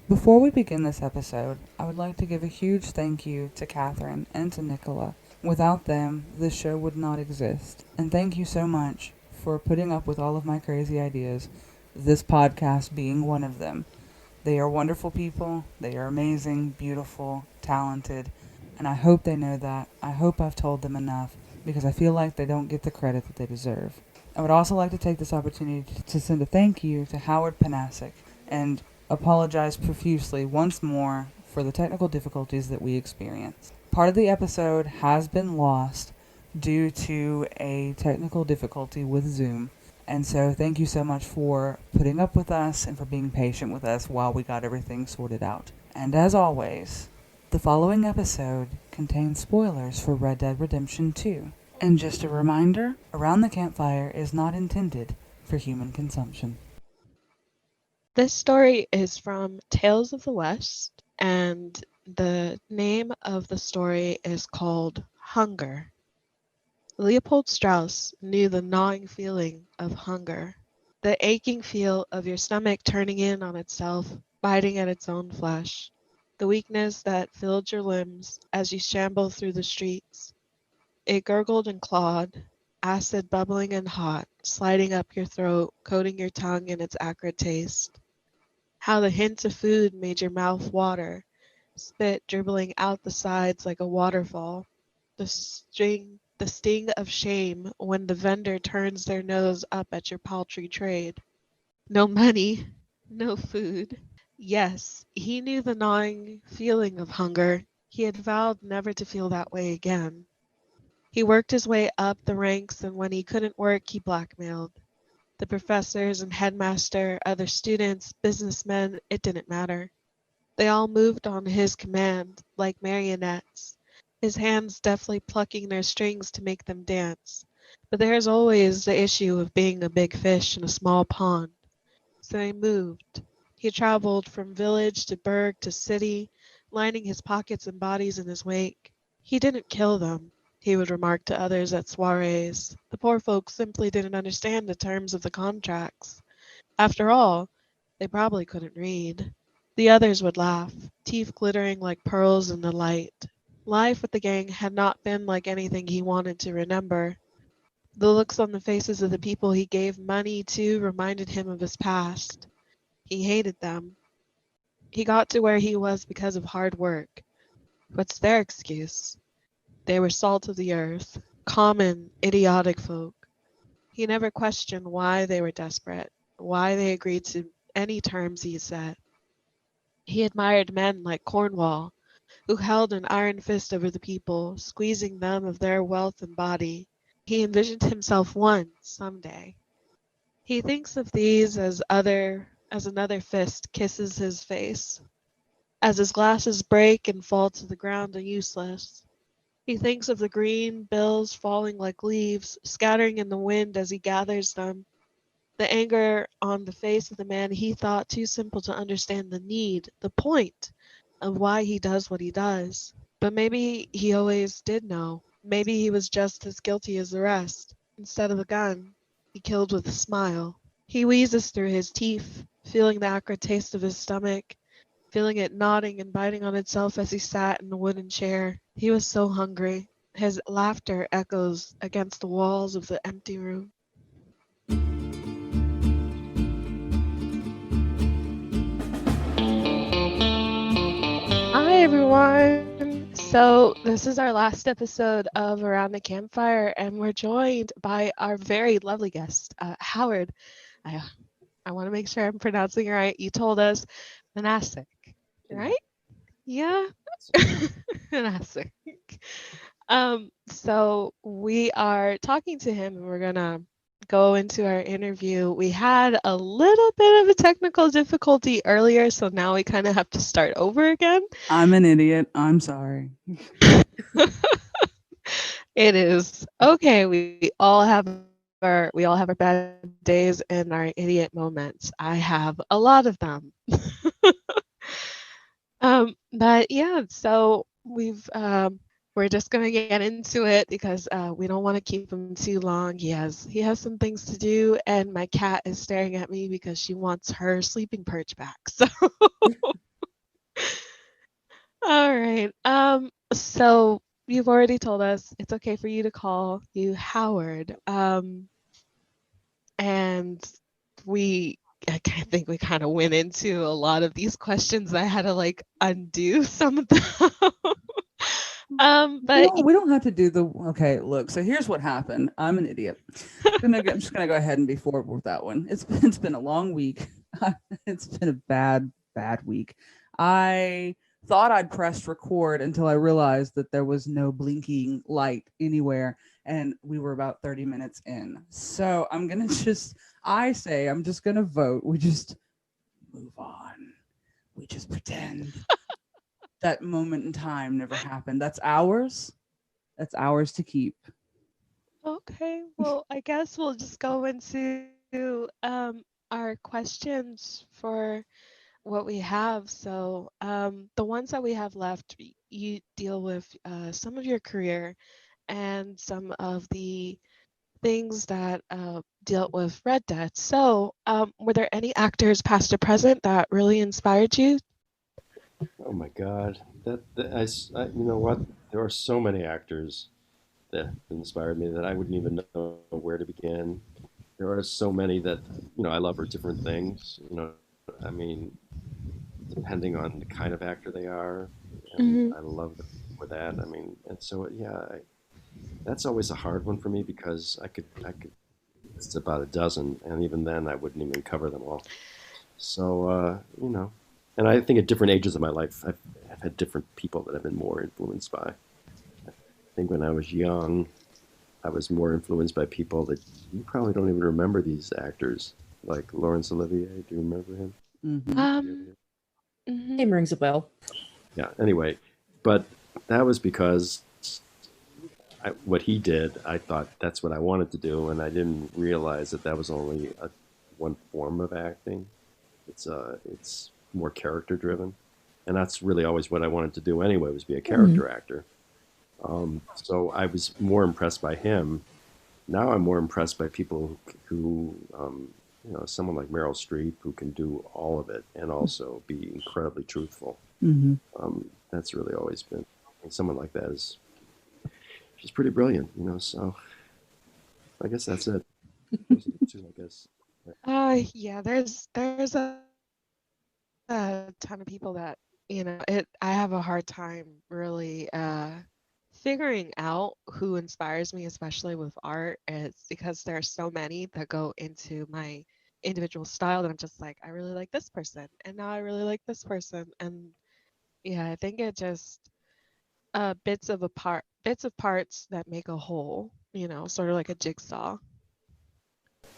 Before we begin this episode, I would like to give a huge thank you to Catherine and to Nicola. Without them, this show would not exist. And thank you so much for putting up with all of my crazy ideas, this podcast being one of them. They are wonderful people, they are amazing, beautiful, talented, and I hope they know that. I hope I've told them enough because I feel like they don't get the credit that they deserve. I would also like to take this opportunity to send a thank you to Howard Pinhasik and apologize profusely once more for the technical difficulties that we experienced. Part of the episode has been lost due to a technical difficulty with Zoom. And so, thank you so much for putting up with us and for being patient with us while we got everything sorted out. And as always, the following episode contains spoilers for Red Dead Redemption 2. And just a reminder, Around the Campfire is not intended for human consumption. This story is from Tales of the West, and the name of the story is called Hunger. Leopold Strauss knew the gnawing feeling of hunger, the aching feel of your stomach turning in on itself, biting at its own flesh, the weakness that filled your limbs as you shambled through the streets. It gurgled and clawed, acid bubbling and hot, sliding up your throat, coating your tongue in its acrid taste. How the hint of food made your mouth water, spit dribbling out the sides like a waterfall. The sting of shame when the vendor turns their nose up at your paltry trade. No money, no food. Yes, he knew the gnawing feeling of hunger. He had vowed never to feel that way again. He worked his way up the ranks, and when he couldn't work, he blackmailed. The professors and headmaster, other students, businessmen, it didn't matter. They all moved on his command, like marionettes, his hands deftly plucking their strings to make them dance. But there's always the issue of being a big fish in a small pond. So they moved. He traveled from village to burg to city, lining his pockets and bodies in his wake. He didn't kill them, he would remark to others at soirees. The poor folks simply didn't understand the terms of the contracts. After all, they probably couldn't read. The others would laugh, teeth glittering like pearls in the light. Life with the gang had not been like anything he wanted to remember. The looks on the faces of the people he gave money to reminded him of his past. He hated them. He got to where he was because of hard work. What's their excuse? They were salt of the earth, common, idiotic folk. He never questioned why they were desperate, why they agreed to any terms he set. He admired men like Cornwall, who held an iron fist over the people, squeezing them of their wealth and body. He envisioned himself one someday. He thinks of these as another fist kisses his face, as his glasses break and fall to the ground useless. He thinks of the green bills falling like leaves, scattering in the wind as he gathers them. The anger on the face of the man he thought too simple to understand the need, the point of why he does what he does. But maybe he always did know. Maybe he was just as guilty as the rest. Instead of a gun, he killed with a smile. He wheezes through his teeth, feeling the acrid taste of his stomach, feeling it nodding and biting on itself as he sat in the wooden chair. He was so hungry. His laughter echoes against the walls of the empty room. Hi, everyone. So, this is our last episode of Around the Campfire, and we're joined by our very lovely guest, Howard. I, I want to make sure I'm pronouncing it right. You told us Pinhasik, right? Yeah, Pinhasik. So we are talking to him, and we're gonna go into our interview. We had a little bit of a technical difficulty earlier, so now we kind of have to start over again. I'm an idiot. I'm sorry. It is okay. We all have our bad days and our idiot moments. I have a lot of them. But yeah, so we're just gonna get into it because we don't want to keep him too long. He has some things to do, and my cat is staring at me because she wants her sleeping perch back. So So you've already told us it's okay for you to call you Howard. And I think we kind of went into a lot of these questions. I had to like undo some of them. But We don't have to do the okay. Look, so here's what happened. I'm an idiot. I'm just gonna go ahead and be forward with that one. It's been a long week. It's been a bad week. I thought I'd pressed record until I realized that there was no blinking light anywhere, and we were about 30 minutes in. So I'm gonna I'm just gonna vote. We just move on. We just pretend that moment in time never happened. That's ours. That's ours to keep. okay, well, I guess we'll just go into our questions for what we have. So, the ones that we have left, you deal with some of your career and some of the things that dealt with Red Death. So, were there any actors, past or present, that really inspired you? Oh my God, you know what? There are so many actors that inspired me that I wouldn't even know where to begin. There are so many that I love for different things. I mean, depending on the kind of actor they are, and Hmm. I love them for that. I mean, and so yeah, that's always a hard one for me because I could. It's about a dozen, and even then, I wouldn't even cover them all. So and I think at different ages of my life, I've had different people that I've been more influenced by. I think when I was young, I was more influenced by people that you probably don't even remember these actors, like Laurence Olivier. Do you remember him? Mm-hmm. Um, hmm Name rings a bell. Yeah. Anyway, but that was because what he did, I thought that's what I wanted to do, and I didn't realize that that was only one form of acting. It's more character driven, and that's really always what I wanted to do anyway, was be a Hmm. character actor. So I was more impressed by him. Now I'm more impressed by people someone like Meryl Streep who can do all of it and also be incredibly truthful. Mm-hmm. That's really always been, and someone like that is she's pretty brilliant. So I guess that's it. Those are the two, I guess. yeah, there's a ton of people that I have a hard time really figuring out who inspires me, especially with art. It's because there are so many that go into my individual style that I'm just like, I really like this person, and now I really like this person, and yeah, I think it just bits of parts that make a whole, sort of like a jigsaw.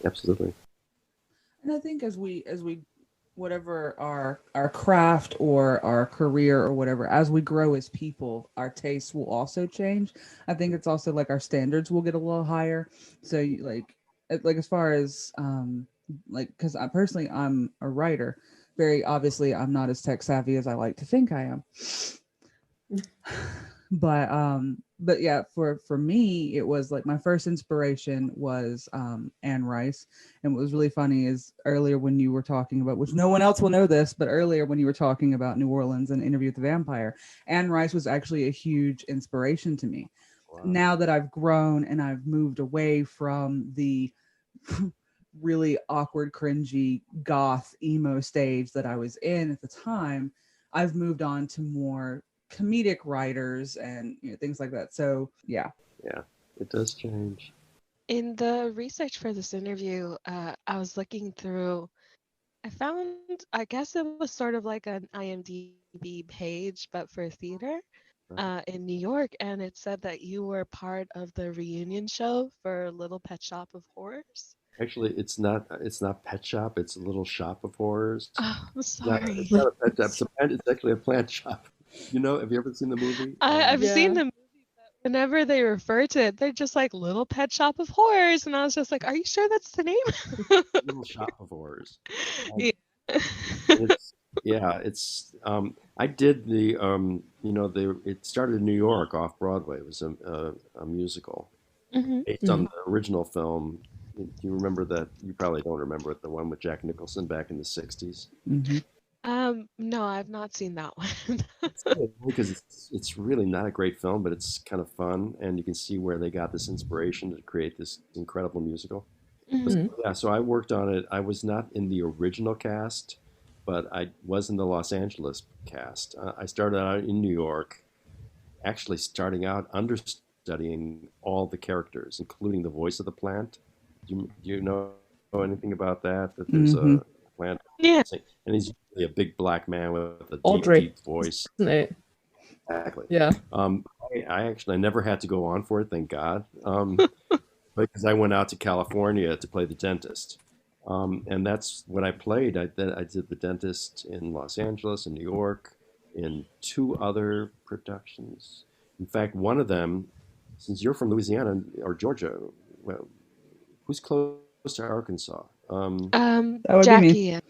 Absolutely. And I think as we whatever our craft or our career or whatever, as we grow as people, our tastes will also change. I think it's also like our standards will get a little higher. So like as far as like because I personally I'm a writer. Very obviously I'm not as tech savvy as I like to think I am. But yeah, for me it was like my first inspiration was Anne Rice. And what was really funny is earlier when you were talking about, which no one else will know this, but earlier when you were talking about New Orleans and Interview with the Vampire, Anne Rice was actually a huge inspiration to me. Wow. Now that I've grown and I've moved away from the really awkward, cringy, goth, emo stage that I was in at the time, I've moved on to more comedic writers and things like that. So yeah. Yeah, it does change. In the research for this interview, I was looking through. I found, I guess it was sort of like an IMDb page, but for theater in New York, and it said that you were part of the reunion show for Little Pet Shop of Horrors. Actually, it's not Pet Shop. It's a Little Shop of Horrors. Oh, I'm No, sorry. it's not a pet shop. It's actually a plant shop. Have you ever seen the movie? I've seen Yeah. the movie, but whenever they refer to it, they're just like Little Pet Shop of Horrors, and I was just like, "Are you sure that's the name?" Little Shop of Horrors. Yeah. And it's yeah, it's I did it started in New York off Broadway. It was a musical Hmm. based on Hmm. the original film. Do you remember that? You probably don't remember it, the one with Jack Nicholson back in the 60s. Mm-hmm. No, I've not seen that one. Because it's really not a great film, but it's kind of fun, and you can see where they got this inspiration to create this incredible musical. But, Mhm. yeah, so I worked on it. I was not in the original cast, but I was in the Los Angeles cast. I started out in New York, actually starting out understudying all the characters, including the voice of the plant. Do you know anything about that? That there's Mm-hmm. a plant, Yeah. and he's usually a big black man with a deep, Audrey, deep voice. isn't it? Exactly. Yeah. I never had to go on for it, thank God, because I went out to California to play the dentist, and that's what I played. I did the dentist in Los Angeles and New York, in two other productions. In fact, one of them, since you're from Louisiana or Georgia, well, who's close to Arkansas? That would be me. Jackie.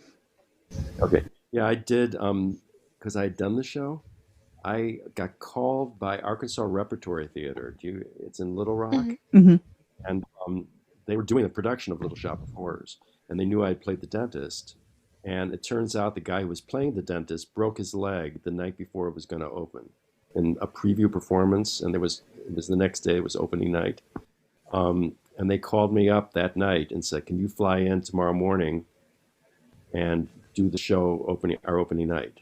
Okay, yeah, I did, because I had done the show. I got called by Arkansas Repertory Theater. It's in Little Rock, Mhm. Mm-hmm. and they were doing a production of Little Shop of Horrors, and they knew I had played the dentist. And it turns out the guy who was playing the dentist broke his leg the night before it was going to open in a preview performance, and it was the next day. It was opening night, and they called me up that night and said, "Can you fly in tomorrow morning and do the show our opening night?"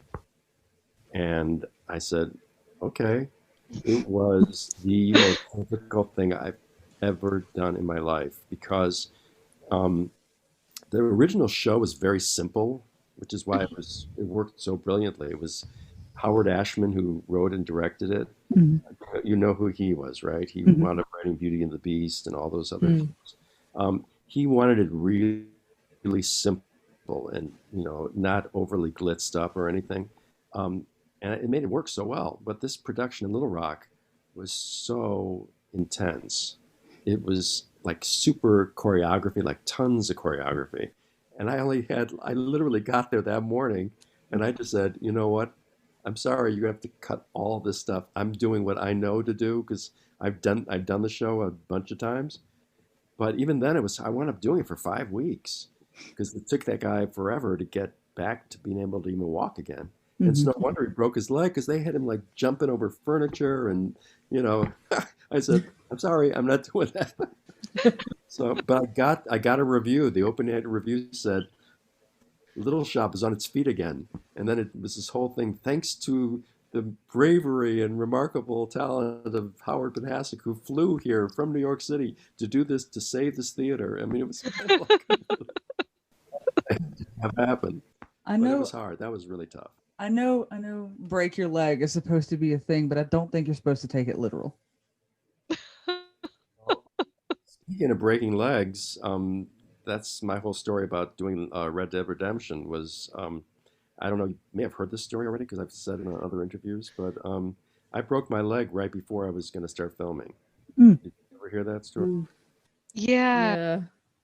And I said, "Okay." It was the most difficult thing I've ever done in my life because um, the original show was very simple, which is why it worked so brilliantly. It was Howard Ashman who wrote and directed it. Mm-hmm. You know who he was, right? He Mm-hmm. wound up writing Beauty and the Beast and all those other Mm. films. He wanted it really, really simple and not overly glitzed up or anything. Um, and it made it work so well. But this production in Little Rock was so intense. It was like super choreography, like tons of choreography. And I literally got there that morning and I just said, you know what? I'm sorry, you have to cut all this stuff. I'm doing what I know to do because I've done the show a bunch of times. But even then, I wound up doing it for 5 weeks because it took that guy forever to get back to being able to even walk again. And it's Mm-hmm. no wonder he broke his leg because they had him like jumping over furniture and you know. I said, "I'm sorry, I'm not doing that." So, but I got a review. The open night review said Little Shop is on its feet again. And then it was this whole thing, thanks to the bravery and remarkable talent of Howard Pinhasik, who flew here from New York City to do this, to save this theater. I mean, it was kind of like it didn't have happened, I but it know. was hard. That was really tough. I know. Break your leg is supposed to be a thing, but I don't think you're supposed to take it literal. Well, speaking of breaking legs, that's my whole story about doing Red Dead Redemption was I don't know, you may have heard this story already because I've said it in other interviews, but I broke my leg right before I was going to start filming. Mm. Did you ever hear that story? Ooh. Yeah. Yeah.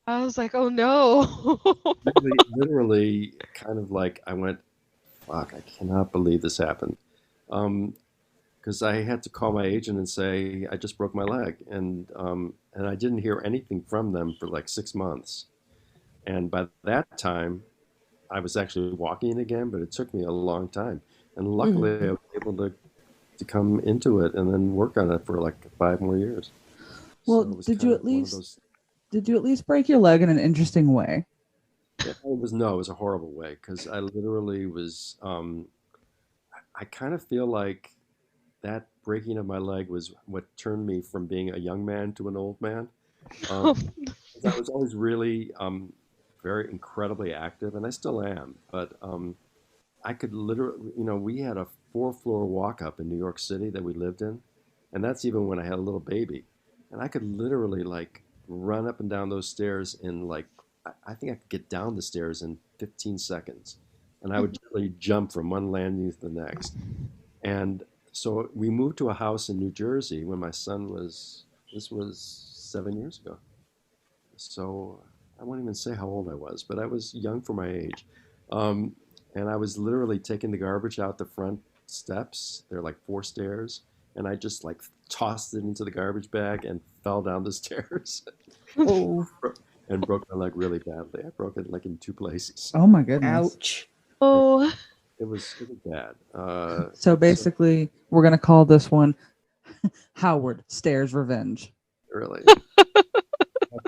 I was like, oh no. Literally, kind of like I went, fuck, I cannot believe this happened. Because I had to call my agent and say, I just broke my leg. And I didn't hear anything from them for like 6 months. And by that time, I was actually walking again, but it took me a long time. And luckily, Mm. I was able to come into it and then work on it for like 5 more years. Well, So it was did kind you of at one of least those. break your leg in an interesting way? It was no, it was a horrible way because I literally was. I kind of feel like that breaking of my leg was what turned me from being a young man to an old man. Um, 'Cause I was always really very incredibly active, and I still am. But I could literally, we had a four-floor walk-up in New York City that we lived in, and that's even when I had a little baby. And I could literally like run up and down those stairs in like I think I could get down the stairs in 15 seconds, and I would literally jump from one landing to the next. And so we moved to a house in New Jersey when my son was. This was 7 years ago. So I won't even say how old I was, but I was young for my age. Um, and I was literally taking the garbage out the front steps. They're like four stairs. And I just like tossed it into the garbage bag and fell down the stairs Oh, and broke my leg really badly. I broke it like in two places. Oh my goodness. ouch. Oh. It was bad. So basically, we're gonna call this one Howard Stares Revenge. Really, I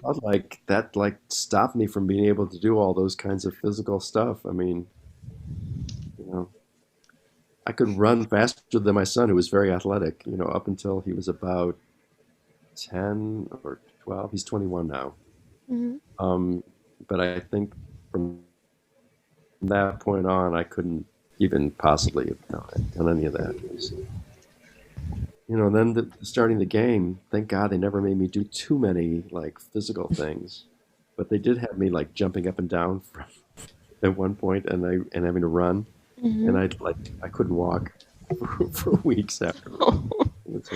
felt like that like stopped me from being able to do all those kinds of physical stuff. I mean, you know, I could run faster than my son, who was very athletic. Up until he was about 10 or 12. He's 21 now. Mhm. But I think from that point on, I couldn't even possibly have done any of that. Then starting the game, thank God they never made me do too many like physical things, but they did have me like jumping up and down from, at one point, and having to run, and Mhm. I couldn't walk for weeks afterwards.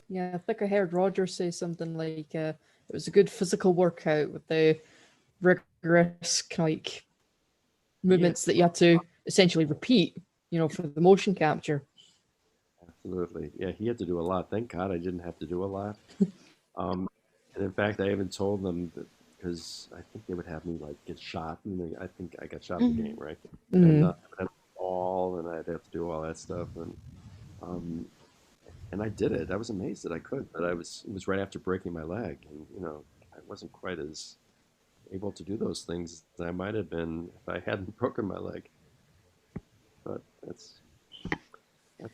Yeah, I think I heard Roger say something like it was a good physical workout with the rigorous kind of like movements that you had to essentially repeat, for the motion capture. Absolutely, yeah. He had to do a lot. Thank God I didn't have to do a lot. And in fact, I even told them that because I think they would have me like get shot. I think I got shot in the game, right? And I would have to fall, and I'd have to do all that stuff, um, and I did it. I was amazed that I could, but it was right after breaking my leg, and I wasn't quite as able to do those things as I might have been if I hadn't broken my leg. But that's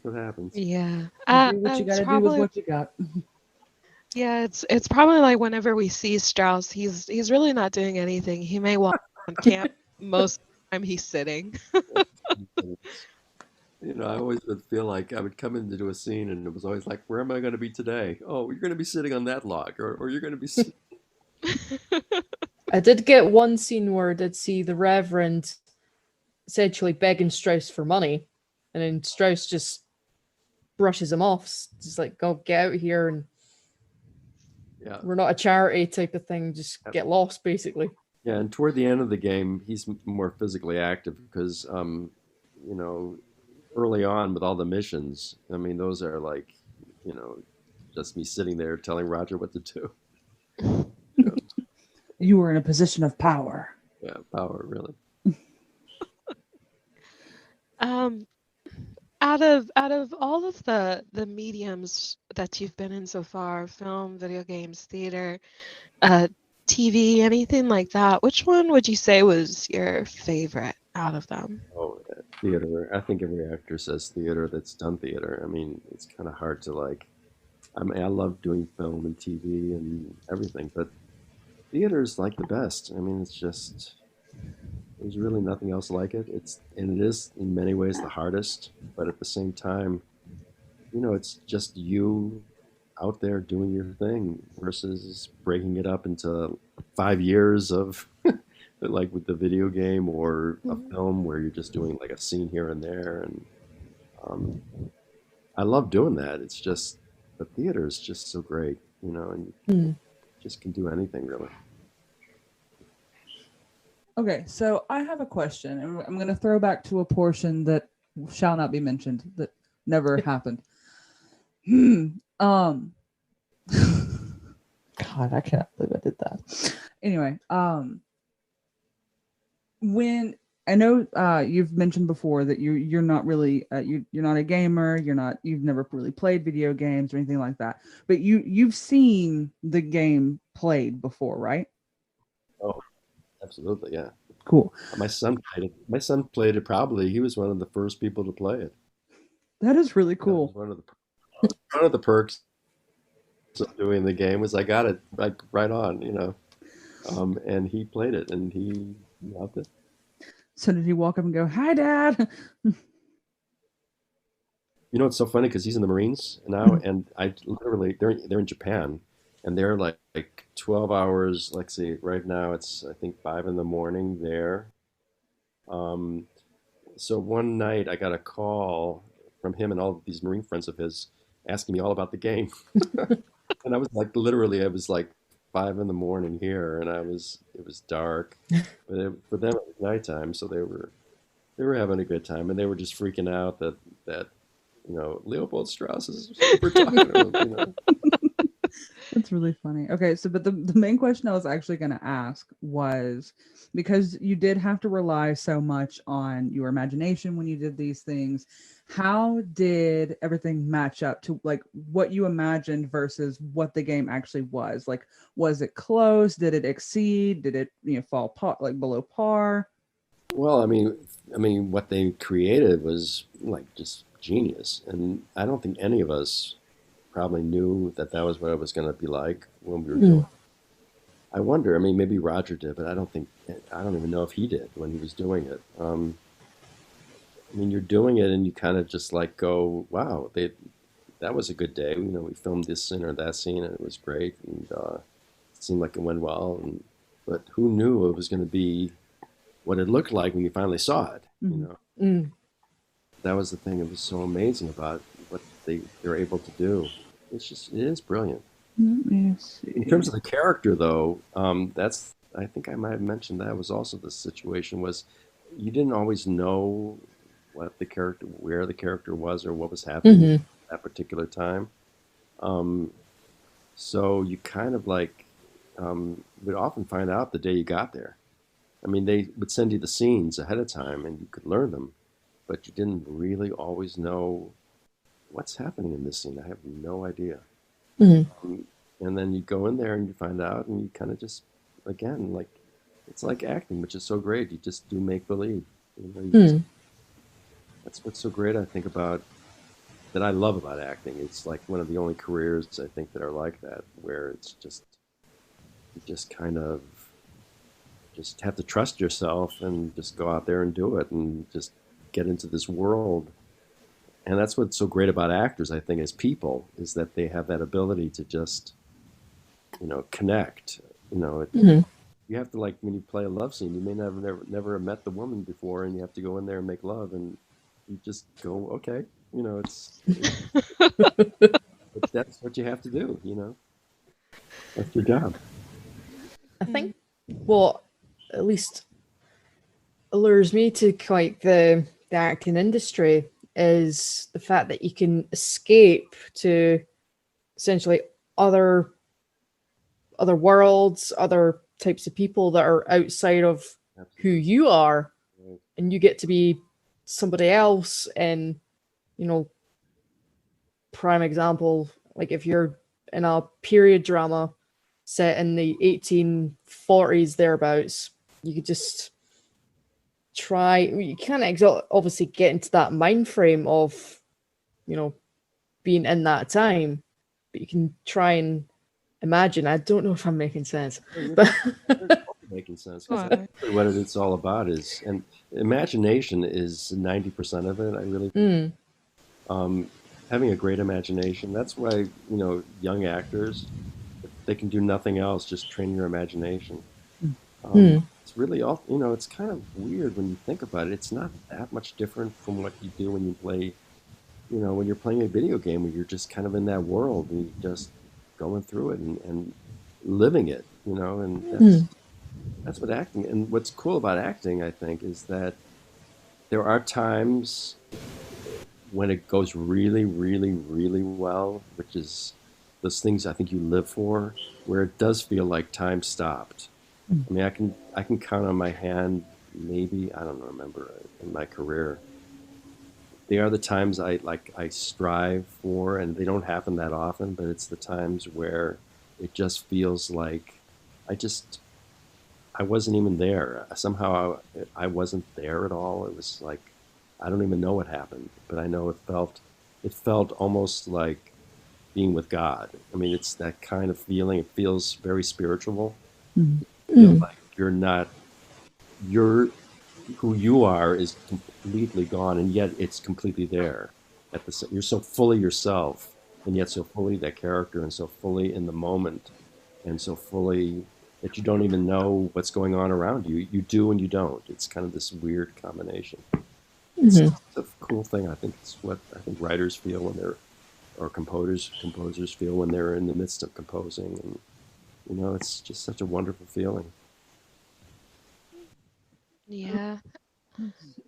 what happens. Yeah. You do what you It's gotta do with probably what you got. yeah, it's probably like whenever we see Strauss, he's really not doing anything. He may walk on camp most of the time he's sitting. I always would feel like I would come in to do a scene, and it was always like, "Where am I going to be today? Oh, you're going to be sitting on that log, or you're going to be." I did get one scene where I did see the Reverend essentially begging Strauss for money, and then Strauss just brushes him off, just like, "Go get out here," and Yeah, we're not a charity type of thing. Just get lost, basically. yeah. And toward the end of the game, he's more physically active because, you know, early on with all the missions, I mean, those are like, you know, just me sitting there telling Roger what to do. You were in a position of power. Yeah, power, really. Um, out of all of the mediums that you've been in so far, film, video games, theater, TV, anything like that, which one would you say was your favorite out of them? Oh, theater. I think every actor says theater that's done theater. I mean, it's kind of hard to like. I mean, I love doing film and TV and everything, but theater is like the best. I mean, it's just there's really nothing else like it. It is in many ways the hardest, but at the same time, it's just you out there doing your thing versus breaking it up into 5 years of like with the video game or a film where you're just doing like a scene here and there. And um, I love doing that. It's just the theater is just so great, and you just can do anything really. Okay, so I have a question, and I'm going to throw back to a portion that shall not be mentioned, that never happened. God, I can't believe I did that. Anyway, when I know you've mentioned before that you're not really you're not a gamer, you've never really played video games or anything like that, but you've seen the game played before, right? Oh, absolutely, yeah. Cool. My son played it. My son played it. Probably he was one of the first people to play it. That is really That cool. was one of the perks of doing the game was I got it like right on, and he played it and he loved it. So did he walk up and go, "Hi, Dad"? It's so funny because he's in the Marines now, and I literally they're in Japan, and they're like 12 hours. Let's see, right now it's I think 5 in the morning there. Um, so one night I got a call from him and all these Marine friends of his asking me all about the game, and I was like, literally, it was like 5 in the morning here, and it was dark, but for them it was nighttime, so they were having a good time, and they were just freaking out that Leopold Strauss is super talking to him. That's really funny. Okay, so but the main question I was actually going to ask was, because you did have to rely so much on your imagination when you did these things, how did everything match up to like what you imagined versus what the game actually was? Like, was it close? Did it exceed? Did it, fall like below par? Well, I mean, what they created was like just genius, and I don't think any of us probably knew that that was what it was going to be like when we were doing Mm. it. I wonder. I mean, maybe Roger did, but I don't think. I don't even know if he did when he was doing it. I mean, you're doing it, and you kind of just like go, "Wow, that was a good day." We filmed this scene or that scene, and it was great, and it seemed like it went well. But who knew it was going to be what it looked like when you finally saw it? Mhm. Mm. That was the thing that was so amazing about what they're able to do. It is brilliant. Let me In see. terms of the character, though, that's I think I might have mentioned that was also the situation was you didn't always know where the character was, or what was happening at Hmm. that particular time. Um, so you kind of like would often find out the day you got there. I mean, they would send you the scenes ahead of time, and you could learn them, but you didn't really always know what's happening in this scene. I have no idea. Hmm. Um, and then you go in there and you find out, and you kind of just, again, like it's like acting, which is so great. You just do make believe. You just Mm. that's what's so great. I think about that. I love about acting. It's like one of the only careers I think that are like that, where it's just you just kind of just have to trust yourself and just go out there and do it, and just get into this world. And that's what's so great about actors, I think, as people, is that they have that ability to just connect. Hmm. You have to, like, when you play a love scene, you may never have met the woman before, and you have to go in there and make love, and you just go, okay, but that's what you have to do. That's your job. I think what at least allures me to quite the acting industry is the fact that you can escape to essentially other other worlds, other types of people that are outside of who Absolutely. you are, Right. and you get to be somebody else. And you know, prime example, like if you're in a period drama set in the 1840s thereabouts, you could just try. You can't obviously get into that mind frame of you know being in that time, but you can try and imagine. I don't know if I'm making sense, No, you're but you're totally making sense, because that's Why? really what it's all about. And imagination is 90% of it. I really think. mm, Um, Having a great imagination. That's why, young actors, if they can do nothing else, just train your imagination. mm, It's really all, it's kind of weird when you think about it. It's not that much different from what you do when you play, when you're playing a video game, where you're just kind of in that world, and you're just going through it, and living it, and mm, that's what acting, and what's cool about acting, I think, is that there are times when it goes really, really, really well, which is those things I think you live for, where it does feel like time stopped. I mean, I can count on my hand, maybe, I don't remember, in my career. They are the times I strive for, and they don't happen that often, but it's the times where it just feels like I just I wasn't even there. Somehow I wasn't there at all. It was like I don't even know what happened, but I know it felt almost like being with God. I mean, it's that kind of feeling. It feels very spiritual. Mhm. You feel mm, like you're who you are is completely gone, and yet it's completely there. You're so fully yourself, and yet so fully that character, and so fully in the moment, and so fully that you don't even know what's going on around you. You do and you don't. It's kind of this weird combination. mm. It's a cool thing. I think it's what I think writers feel when they're or composers feel when they're in the midst of composing, and it's just such a wonderful feeling. Yeah. Let's see.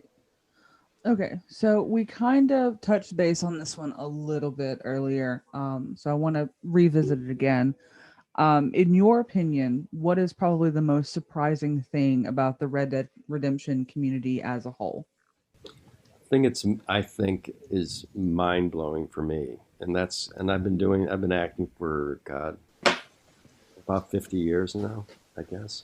Okay, so we kind of touched base on this one a little bit earlier. So I want to revisit it again. In your opinion, what is probably the most surprising thing about the Red Dead Redemption community as a whole? I think is mind blowing for me, and I've been acting for God about 50 years now, I guess.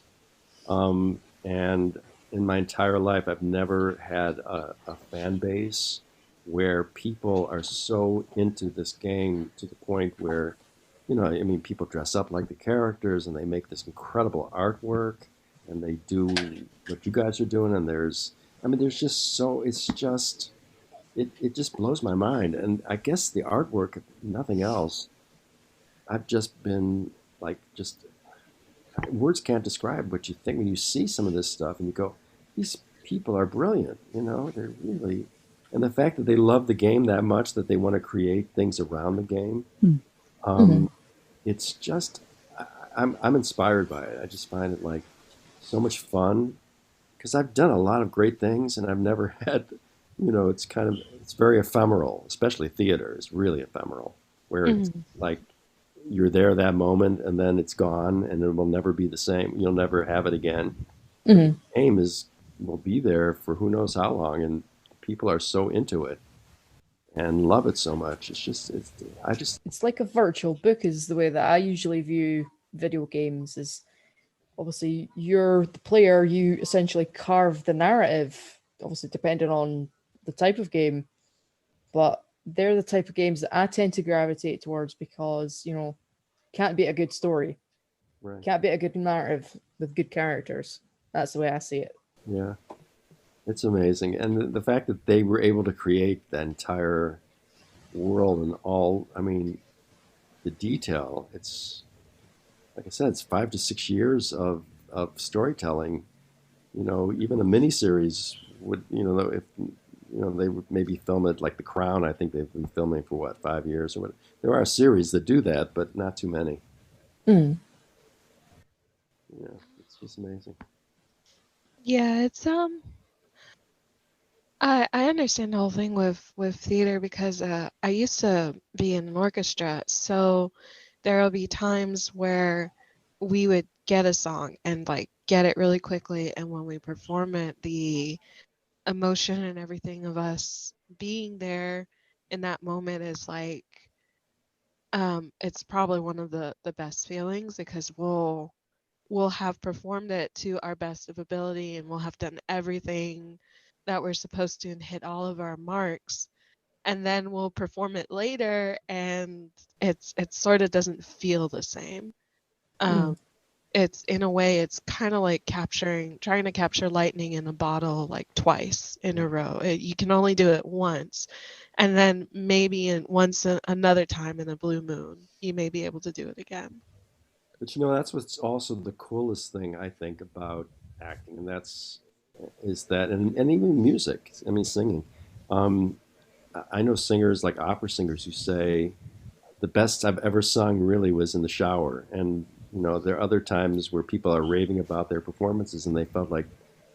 And in my entire life, I've never had a fan base where people are so into this game to the point where, I mean, people dress up like the characters and they make this incredible artwork and they do what you guys are doing. And I mean, there's just so, it's just, it just blows my mind. And I guess the artwork, if nothing else, I've just been like, just words can't describe what you think when you see some of this stuff and you go, these people are brilliant. They're really, and the fact that they love the game that much that they want to create things around the game. Mm-hmm. Um, it's just, I'm inspired by it. I just find it like so much fun because I've done a lot of great things and I've never had, it's very ephemeral, especially theater is really ephemeral, where it's Mhm. like you're there that moment and then it's gone and it will never be the same. You'll never have it again. But the Mm-hmm. game will be there for who knows how long, and people are so into it and love it so much. I just, It's like a virtual book, is the way that I usually view video games. Is obviously you're the player, you essentially carve the narrative, obviously depending on the type of game, but they're the type of games that I tend to gravitate towards because, can't beat a good story, right. can't beat a good narrative with good characters. That's the way I see it. Yeah, it's amazing. And the fact that they were able to create that entire world and all, I mean, the detail, it's, like I said, it's 5 to 6 years of storytelling. Even a miniseries would, if they would maybe film it like The Crown. I think they've been filming for what 5 years or what. There are series that do that, but not too many. Mm. Yeah, it's just amazing. Yeah, it's I understand the whole thing with theater because I used to be in an orchestra, so there will be times where we would get a song and like get it really quickly, and when we perform it, the emotion and everything of us being there in that moment is like it's probably one of the best feelings because we'll have performed it to our best of ability and we'll have done everything that we're supposed to and hit all of our marks, and then we'll perform it later and it sort of doesn't feel the same. Mm. um it's in a way it's kind of like trying to capture lightning in a bottle like twice in a row. You can only do it once, and then maybe another time in a blue moon you may be able to do it again. But that's what's also the coolest thing I think about acting, and that's is that, and even music. I mean, singing. Um, I know singers like opera singers who say the best I've ever sung really was in the shower, and there are other times where people are raving about their performances, and they felt like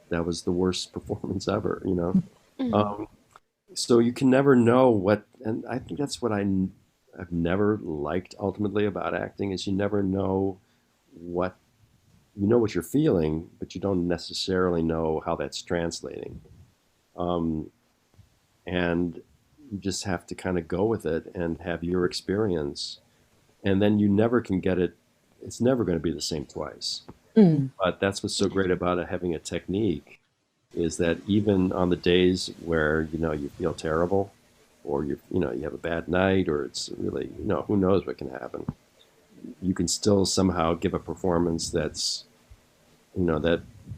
that was the worst performance ever. Mhm. Um, so you can never know what, and I think that's what I've never liked ultimately about acting is you never know what what you're feeling, but you don't necessarily know how that's translating. Um, and you just have to kind of go with it and have your experience. And then you never can get it, it's never going to be the same twice. Mm. But that's what's so great about it, having a technique is that even on the days where, you feel terrible or you have a bad night or it's really, who knows what can happen. You can still somehow give a performance that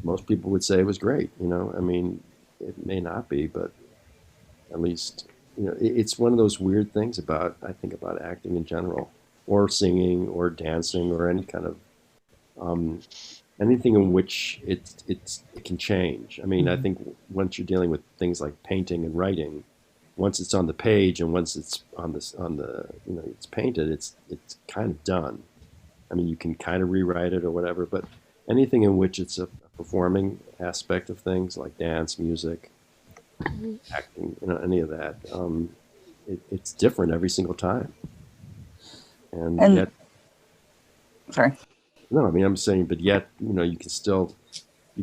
most people would say was great. I mean, it may not be, but at least it's one of those weird things about I think about acting in general, or singing, or dancing, or any kind of um, anything in which it can change. I mean, I think once you're dealing with things like painting and writing, once it's on the page and once it's on the it's painted, it's kind of done. I mean, you can kind of rewrite it or whatever, but anything in which it's a performing aspect of things like dance, music, Mhm. acting, any of that. It's different every single time, and And yet, sorry. no, I mean, I'm saying, but yet, you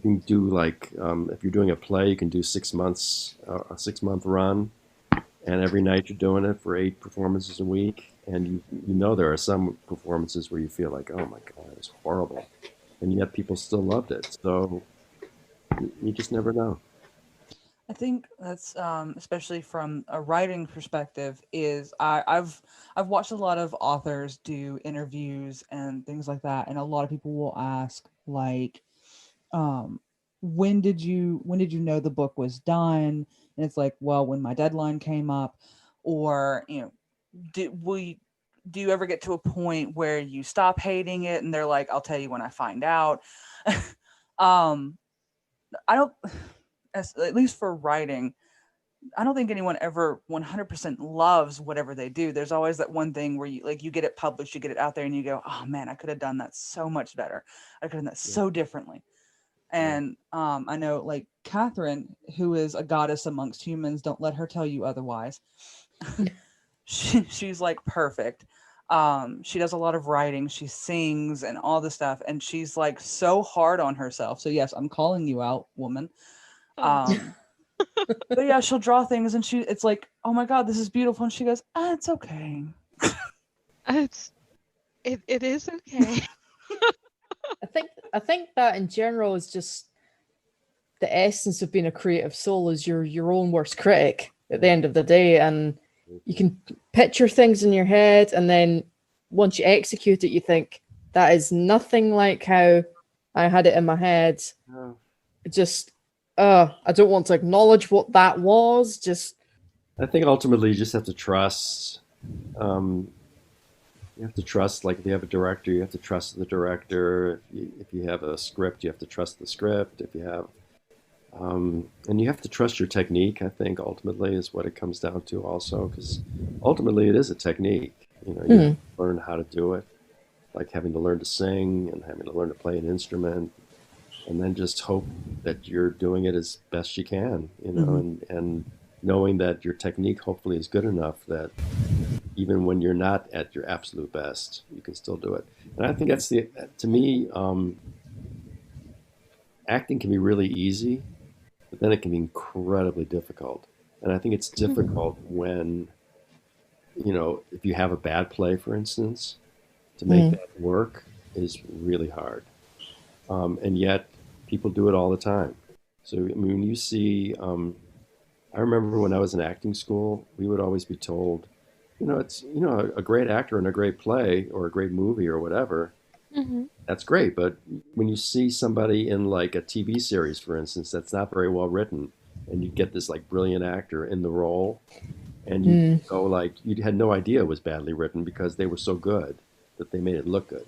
can do like, if you're doing a play, you can do 6 months, a 6 month run, and every night you're doing it for 8 performances a week, and there are some performances where you feel like, oh my god, it's horrible, and yet people still loved it. So you just never know. I think that's especially from a writing perspective. Is I've watched a lot of authors do interviews and things like that, and a lot of people will ask like, um, when did you know the book was done? And it's like, well, when my deadline came up, or do you ever get to a point where you stop hating it? And they're like, I'll tell you when I find out. um, I don't, at least for writing, I don't think anyone ever 100% loves whatever they do. There's always that one thing where you get it published, you get it out there and you go, "Oh man, I could have done that so much better. I could have done that Yeah, so differently." yeah, And I know like Catherine, who is a goddess amongst humans, don't let her tell you otherwise. She's like perfect. She does a lot of writing, she sings and all this stuff, and she's like so hard on herself. So yes, I'm calling you out, woman. Oh, Um, but yeah, she'll draw things and it's like, oh my god, this is beautiful. And she goes, it's okay. it's it is okay. I think that in general is just the essence of being a creative soul is you're your own worst critic at the end of the day, and you can picture things in your head, and then once you execute it, you think that is nothing like how I had it in my head. yeah. It just, I don't want to acknowledge what that was. Just, I think ultimately you just have to trust. Um, you have to trust, like if you have a director, you have to trust the director. If you have a script, you have to trust the script. If you have, and you have to trust your technique. I think ultimately is what it comes down to, also, because ultimately it is a technique. You have hmm, to learn how to do it, like having to learn to sing and having to learn to play an instrument, and then just hope that you're doing it as best you can. Hmm. And knowing that your technique hopefully is good enough that even when you're not at your absolute best, you can still do it. And I think that's to me, acting can be really easy, but then it can be incredibly difficult. And I think it's difficult when, if you have a bad play, for instance, to make hmm, that work is really hard. And yet people do it all the time. So, I mean, when you see, I remember when I was in acting school, we would always be told, it's, a great actor in a great play or a great movie or whatever, Mhm. that's great. But when you see somebody in like a TV series, for instance, that's not very well written, and you get this like brilliant actor in the role, and you hmm. go like you had no idea it was badly written because they were so good that they made it look good.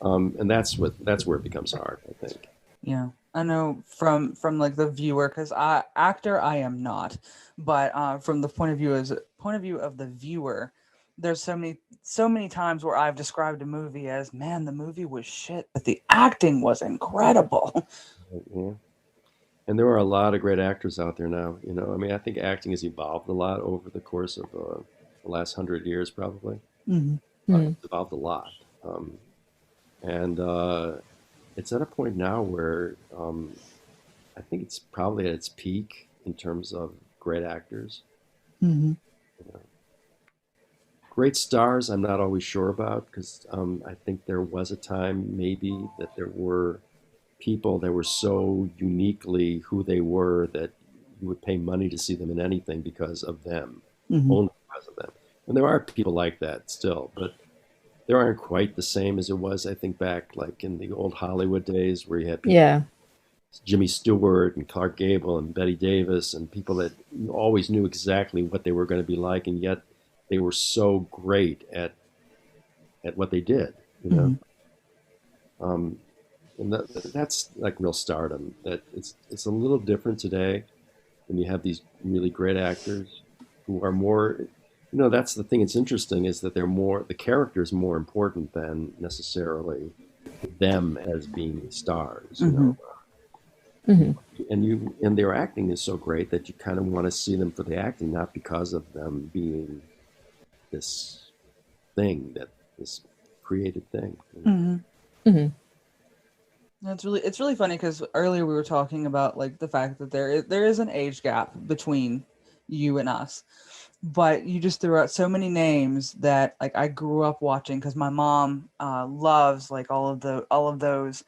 And that's where it becomes hard, I think. Yeah, I know from like the viewer, because I am not, but from the point of view of the viewer, there's so many times where I've described a movie as, man, the movie was shit, but the acting was incredible. Yeah. And there are a lot of great actors out there now. I mean, I think acting has evolved a lot over the course of the last 100 years, probably. Hmm. Hmm. It's evolved a lot, and it's at a point now where I think it's probably at its peak in terms of great actors. Hmm. You know, great stars, I'm not always sure about because I think there was a time maybe that there were people that were so uniquely who they were that you would pay money to see them in anything because of them, Hmm. only because of them. And there are people like that still, but they aren't quite the same as it was, I think, back like in the old Hollywood days where you had people, Yeah. Jimmy Stewart and Clark Gable and Betty Davis, and people that you always knew exactly what they were going to be like, and yet they were so great at what they did, you know. Hmm. Um, and that's like real stardom. That it's a little different today when you have these really great actors who are more. That's the thing. It's interesting is that the character is more important than necessarily them as being stars. Hmm. Hmm. And their acting is so great that you kind of want to see them for the acting, not because of them being this thing that this created thing. Mm-hmm. Hmm. It's really funny because earlier we were talking about like the fact that there is an age gap between you and us, but you just threw out so many names that like I grew up watching because my mom loves like all of those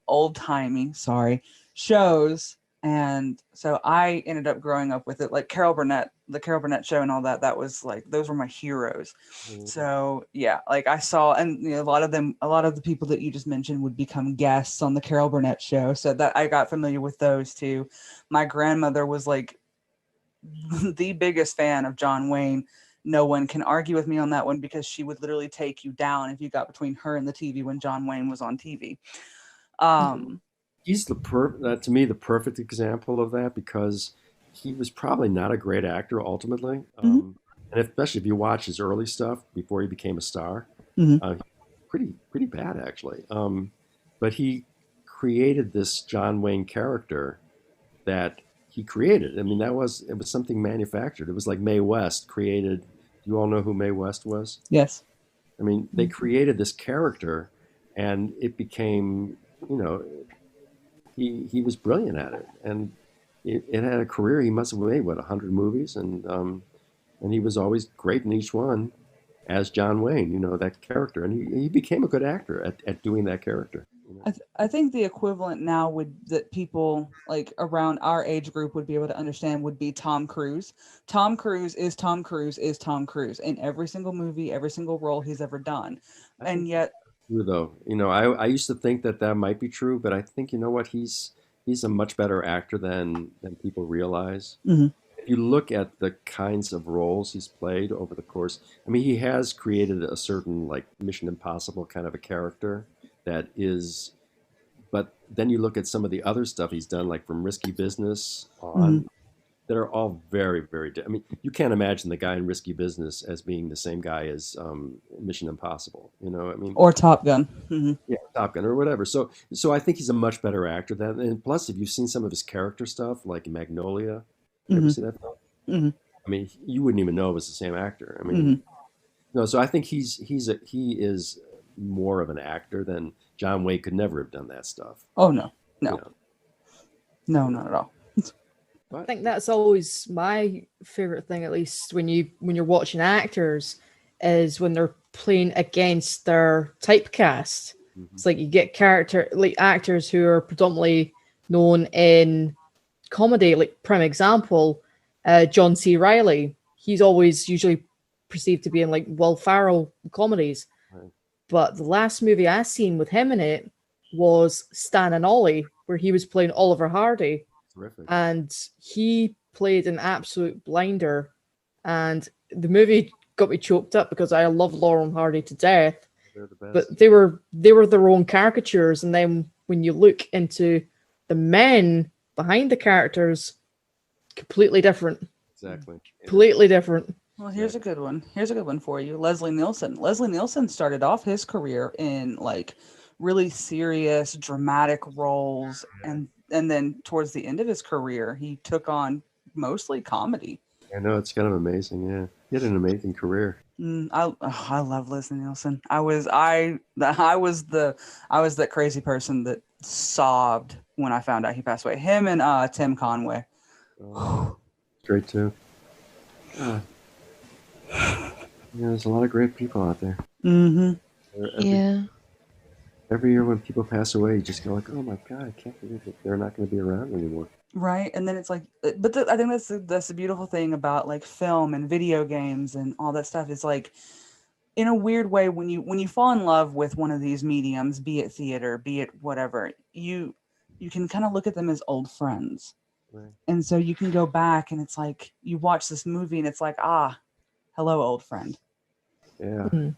old timey shows, and so I ended up growing up with it, like the Carol Burnett show, and all that. That was like those were my heroes. So yeah, like I saw, and you know, a lot of the people that you just mentioned would become guests on the Carol Burnett show, so that I got familiar with those too. My grandmother was like the biggest fan of John Wayne. No one can argue with me on that one because she would literally take you down if you got between her and the TV when John Wayne was on TV. Um, He's to me the perfect example of that because he was probably not a great actor ultimately, mhm, and especially if you watch his early stuff before he became a star, mhm. pretty bad actually. But he created this John Wayne character that he created. I mean, it was something manufactured. It was like Mae West created. Do you all know who Mae West was? Yes. I mean, they created this character, and it became, you know, he was brilliant at it, and it had a career. He must have made what 100 movies, and he was always great in each one as John Wayne. You know that character, and he became a good actor at doing that character. You know? I think the equivalent now would that people like around our age group would be able to understand would be Tom Cruise. Tom Cruise is Tom Cruise is Tom Cruise in every single movie, every single role he's ever done. I think And yet, true though. You know, I used to think that that might be true, but I think you know what he's a much better actor than people realize. mhm, If you look at the kinds of roles he's played over the course, I mean, he has created a certain like Mission Impossible kind of a character that is. But then you look at some of the other stuff he's done, like from Risky Business mhm. on, that are all very. I mean, you can't imagine the guy in Risky Business as being the same guy as Mission Impossible. You know, I mean, Or Top Gun. Hmm. yeah, Top Gun or whatever. So I think he's a much better actor than. And plus, if you've seen some of his character stuff, like in Magnolia, you ever Hmm. see that film? Hmm. I mean, you wouldn't even know it was the same actor. I mean, Hmm. no. So I think he is more of an actor than John Wayne could never have done that stuff. Oh no, You no, know, no, you know. not at all. I But think that's always my favorite thing, at least when you're watching actors, is when they're playing against their typecast. mhm, It's like you get character like actors who are predominantly known in comedy. Like prime example, John C. Riley. He's always usually perceived to be in like Will Ferrell comedies. right, But the last movie I seen with him in it was Stan and Ollie, where he was playing Oliver Hardy, terrific. and he played an absolute blinder. And the movie got me choked up because I love Laurel and Hardy to death, They're the best. but they were their own caricatures. And then when you look into the men behind the characters, completely different, Exactly. Yeah, completely different. Well, here's a exactly. good one. Here's a good one for you. Leslie Nielsen. Leslie Nielsen started off his career in like really serious, dramatic roles, and then towards the end of his career, he took on mostly comedy. I know it's kind of amazing. Yeah, he had an amazing career. I love Leslie Nielsen. I was that crazy person that sobbed when I found out he passed away. Him and Tim Conway. Great too. God, yeah, there's a lot of great people out there. Mm-hmm. Every Yeah. every year when people pass away, you just go like, oh my God, I can't believe that they're not going to be around anymore. Right, and then it's like, I think that's the beautiful thing about like film and video games and all that stuff. Is like, in a weird way, when you fall in love with one of these mediums, be it theater, be it whatever, you can kind of look at them as old friends, Right. and so you can go back and it's like you watch this movie and it's like, ah, hello, old friend. Yeah. Mhm.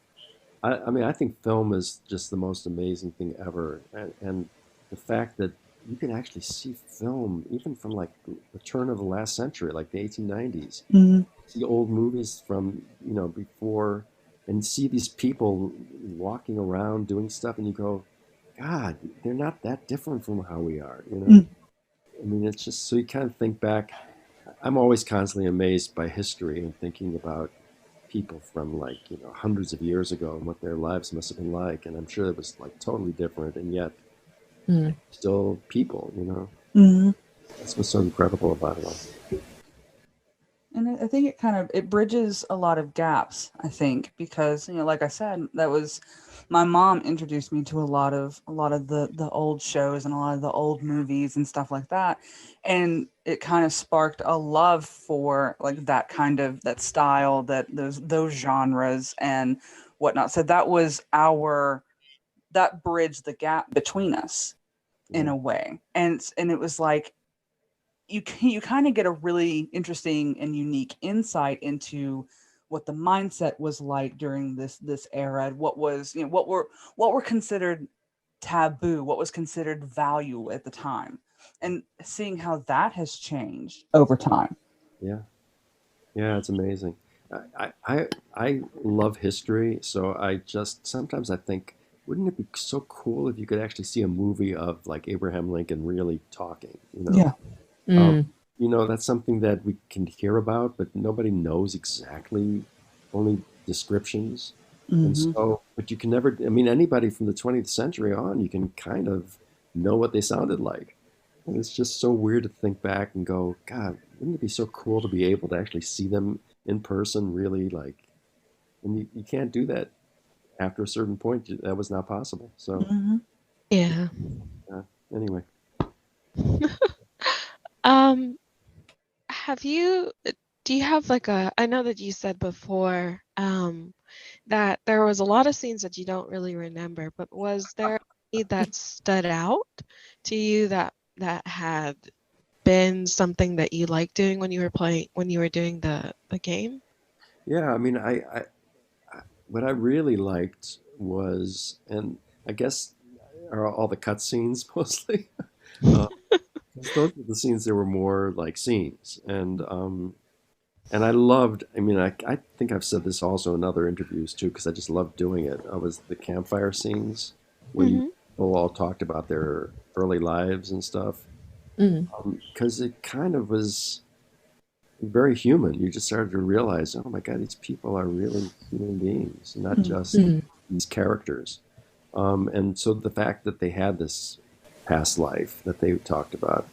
I mean, I think film is just the most amazing thing ever, and the fact that you can actually see film even from like the turn of the last century, like the 1890s. Mm-hmm. See old movies from before, and see these people walking around doing stuff, and you go, God, they're not that different from how we are, you know? Mm. I mean, it's just so you kind of think back. I'm always constantly amazed by history and thinking about people from like, hundreds of years ago and what their lives must have been like. And I'm sure it was like totally different, and yet Mm. still people, you know? Mhm. That's what's so incredible about it all. And I think it kind of it bridges a lot of gaps, I think, because like I said, that was my mom introduced me to a lot of the old shows and a lot of the old movies and stuff like that. And it kind of sparked a love for like that kind of that style, that those genres and whatnot. So that bridged the gap between us in Yeah. a way. And it was like you kind of get a really interesting and unique insight into what the mindset was like during this era, what was what were considered taboo, what was considered value at the time, and seeing how that has changed over time. Yeah. Yeah, it's amazing. I love history, so I just sometimes I think, wouldn't it be so cool if you could actually see a movie of like Abraham Lincoln really talking, you know? Yeah. Um, Mm. that's something that we can hear about, but nobody knows exactly, only descriptions. And Hmm. so, but you can never, I mean, anybody from the 20th century on, you can kind of know what they sounded like. And it's just so weird to think back and go, God, wouldn't it be so cool to be able to actually see them in person, really like, and you can't do that after a certain point. That was not possible. So, Hmm. Yeah. uh, anyway, Um, have you, do you have like I know that you said before, that there was a lot of scenes that you don't really remember, but was there any that stood out to you that had been something that you liked doing when you were doing the game? yeah, I mean, what I really liked was, and I guess are all the cutscenes mostly. uh, 'Cause those were the scenes that were more like scenes, and I loved. I mean, I think I've said this also in other interviews too, because I just loved doing it. I was the campfire scenes where you Mm-hmm. people all talked about their early lives and stuff, Mm. because it kind of was very human. You just started to realize, oh my God, these people are really human beings, not just Mm. these characters. And so the fact that they had this past life that they talked about,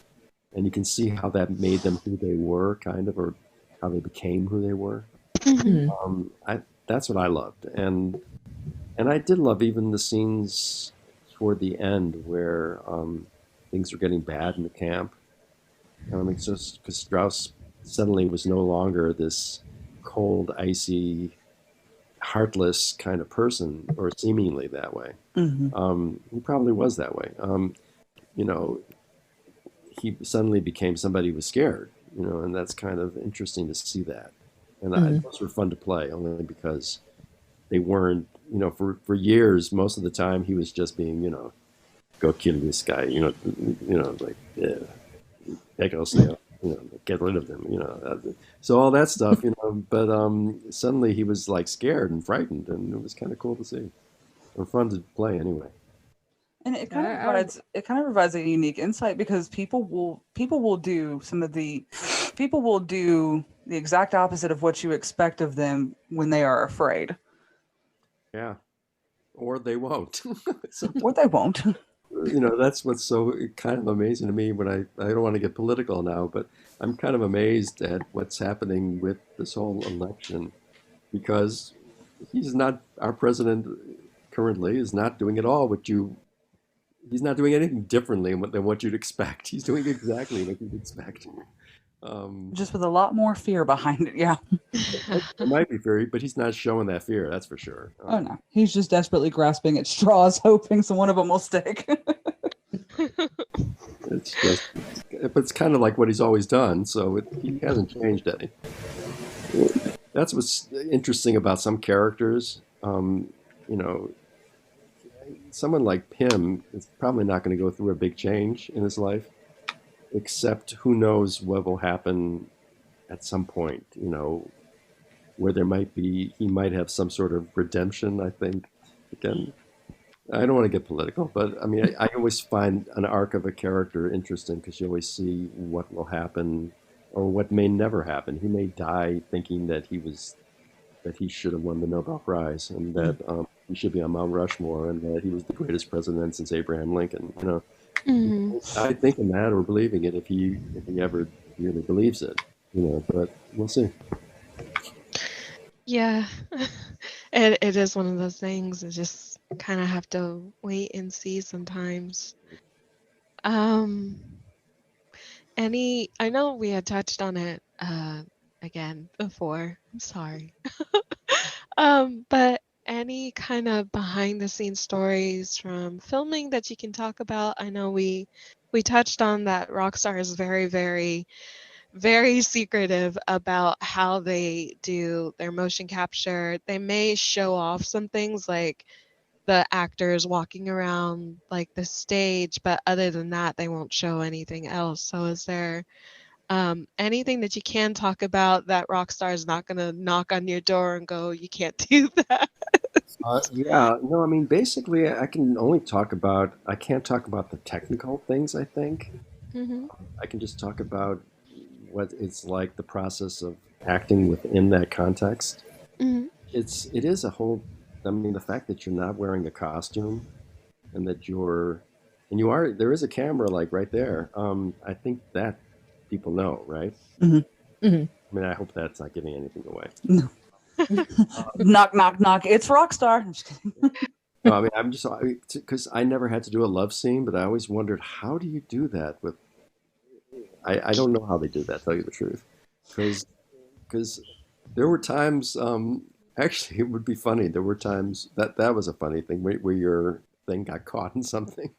and you can see how that made them who they were, kind of, or how they became who they were. Mm-hmm. Mm. That's what I loved, and I did love even the scenes toward the end where things were getting bad in the camp. I mean, so because Strauss suddenly was no longer this cold, icy, heartless kind of person, or seemingly that way. Hmm. He probably was that way. You know, he suddenly became somebody who was scared. And that's kind of interesting to see that. And Mm. those were fun to play, only because they weren't. For years, most of the time, he was just being, go kill this guy. Like yeah, take us there. Get rid of them. So all that stuff. But suddenly he was like scared and frightened, and it was kind of cool to see, or fun to play anyway. And it kind of I provides a unique insight, because people will do the exact opposite of what you expect of them when they are afraid, Yeah, or they won't. or Sometimes, they won't. that's what's so kind of amazing to me. When I don't want to get political now, but I'm kind of amazed at what's happening with this whole election, because he's not our president currently is not doing at all what you he's not doing anything differently than what you'd expect. He's doing exactly what you'd expect. Um, Just with a lot more fear behind it. Yeah. there might be fear, but he's not showing that fear. That's for sure. Oh no, he's just desperately grasping at straws, hoping some one of them will stick. It's just, but it's kind of like what he's always done. So he hasn't changed any. That's what's interesting about some characters. You know, someone like Pym is probably not going to go through a big change in his life, except who knows what will happen at some point. Where he might have some sort of redemption. I think again, I don't want to get political, but I mean, I always find an arc of a character interesting because you always see what will happen or what may never happen. He may die thinking that he should have won the Nobel Prize and that he should be on Mount Rushmore and that he was the greatest president since Abraham Lincoln. You know, he Mhm. may die thinking that or believing it if he ever really believes it. You know, but we'll see. Yeah. It is one of those things. I just kind of have to wait and see sometimes. Um, I know we had touched on it again before. I'm sorry. But any kind of behind the scenes stories from filming that you can talk about? I know we touched on that Rockstar is very secretive about how they do their motion capture. They may show off some things like the actors walking around like the stage, but other than that, they won't show anything else. So is there anything that you can talk about that Rockstar is not going to knock on your door and go, you can't do that? Yeah, no, I mean, basically, I can't talk about the technical things, I think. Hmm. I can just talk about what it's like, the process of acting within that context. Hmm. It is a whole, I mean, the fact that you're not wearing a costume and and there is a camera like right there. I think that people know, right? Hmm. Hmm. I mean, I hope that's not giving anything away. No. Um, Knock, knock, knock. It's Rockstar. I'm just kidding. no, I mean, because I never had to do a love scene, but I always wondered, how do you do that with, I don't know how they do that, tell you the truth. Because there were times, actually, it would be funny. There were times that was a funny thing where your thing got caught in something.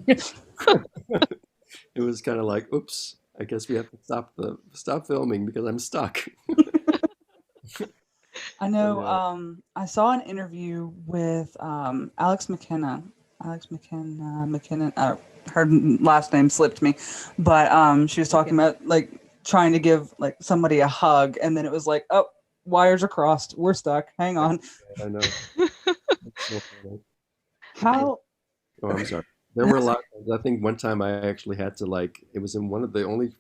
It was kind of like, oops, I guess we have to stop filming because I'm stuck. I And know. I saw an interview with Alex McKenna. McKinnon. Her last name slipped me, but she was talking about like trying to give like somebody a hug, and then it was like, oh, wires are crossed. We're stuck. Hang on. I know. It's so funny. How? Oh, I'm sorry. There were a lot of times. I think one time I actually had to like, it was in one of the only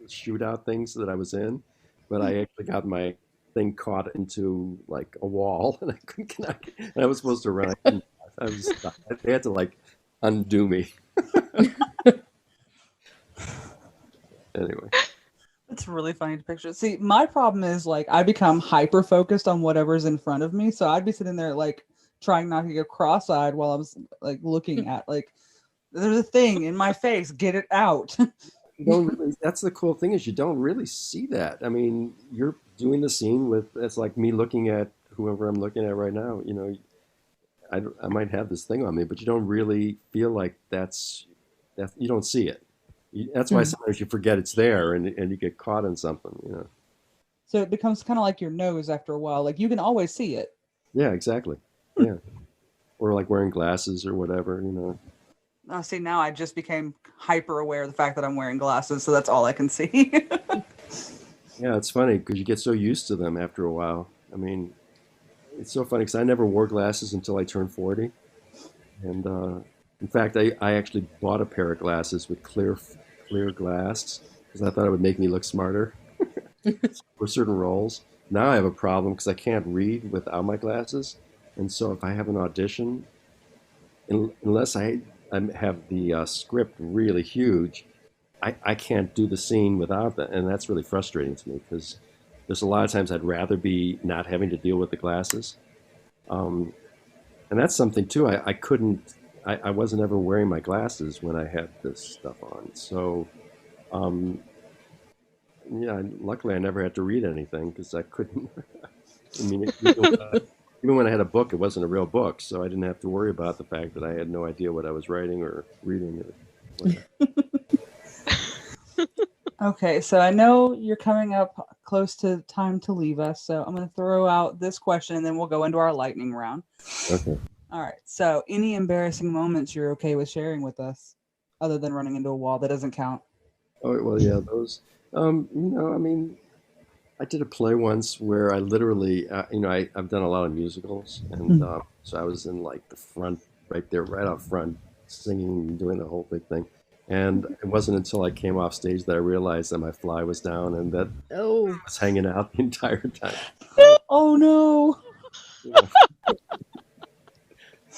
shootout things that I was in, but I actually got my thing caught into like a wall and I couldn't connect. And I was supposed to run. I couldn't. I was stuck. They had to like undo me. Anyway, It's really funny to picture. See, my problem is like I become hyper focused on whatever's in front of me, so I'd be sitting there like trying not to get cross-eyed while I was like looking at like there's a thing in my face. Get it out. you don't really, that's the cool thing is you don't really see that. I mean, you're doing the scene with, it's like me looking at whoever I'm looking at right now. You know, I might have this thing on me, but you don't really feel like that. You don't see it. That's why Mm. sometimes you forget it's there and you get caught in something. You know. So it becomes kind of like your nose after a while. Like you can always see it. Yeah, exactly. Yeah, or like wearing glasses or whatever. You know. See, now I just became hyper aware of the fact that I'm wearing glasses, so that's all I can see. Yeah, it's funny because you get so used to them after a while. I mean, it's so funny because I never wore glasses until I turned 40, and in fact, I actually bought a pair of glasses with clear glass because I thought it would make me look smarter for certain roles. Now I have a problem because I can't read without my glasses, and so if I have an audition, unless I have the script really huge, I can't do the scene without that, and that's really frustrating to me because there's a lot of times I'd rather be not having to deal with the glasses, um, and that's something too. I couldn't. I wasn't ever wearing my glasses when I had this stuff on, so um, yeah. Luckily, I never had to read anything because I couldn't. I mean, even when I had a book, it wasn't a real book, so I didn't have to worry about the fact that I had no idea what I was writing or reading or whatever. Okay, so I know you're coming up close to time to leave us, so I'm going to throw out this question and then we'll go into our lightning round. Okay. All right, so any embarrassing moments you're okay with sharing with us, other than running into a wall that doesn't count? Oh well, yeah, those. I mean, I did a play once where I literally, I've done a lot of musicals, and so I was in like the front right there, right out front, singing and doing the whole big thing. And it wasn't until I came off stage that I realized that my fly was down and that Oh, I was hanging out the entire time. Oh no! Yeah.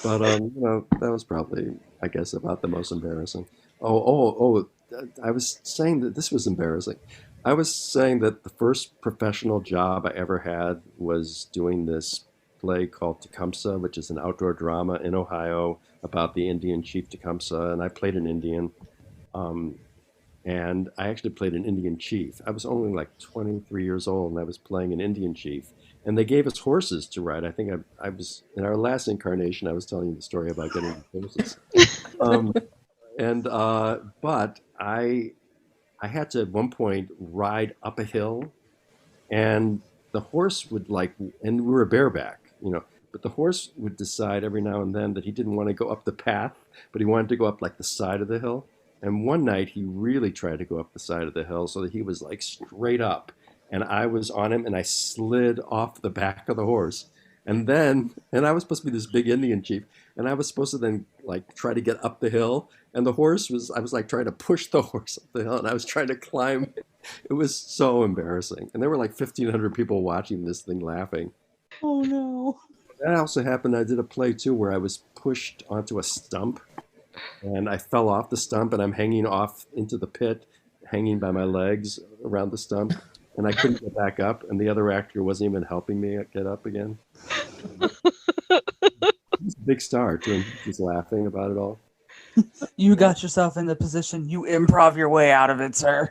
But that was probably, I guess, about the most embarrassing. I was saying that this was embarrassing. I was saying that the first professional job I ever had was doing this play called Tecumseh, which is an outdoor drama in Ohio about the Indian chief Tecumseh, and I played an Indian. Um, and I actually played an Indian chief. I was only like 23 years old, and I was playing an Indian chief. And they gave us horses to ride. I think I was in our last incarnation. I was telling you the story about getting horses. Um, but I had to at one point ride up a hill, and the horse would and we were bareback. But the horse would decide every now and then that he didn't want to go up the path, but he wanted to go up like the side of the hill. And one night he really tried to go up the side of the hill so that he was like straight up. And I was on him and I slid off the back of the horse. And I was supposed to be this big Indian chief. And I was supposed to then like try to get up the hill. And I was like trying to push the horse up the hill and I was trying to climb. It was so embarrassing. And there were like 1,500 people watching this thing laughing. Oh no! That also happened. I did a play too where I was pushed onto a stump and I fell off the stump and I'm hanging off into the pit, hanging by my legs around the stump, and I couldn't get back up. And the other actor wasn't even helping me get up again. He's a big star too, and he's laughing about it all. You got yourself in the position. You improv your way out of it, sir.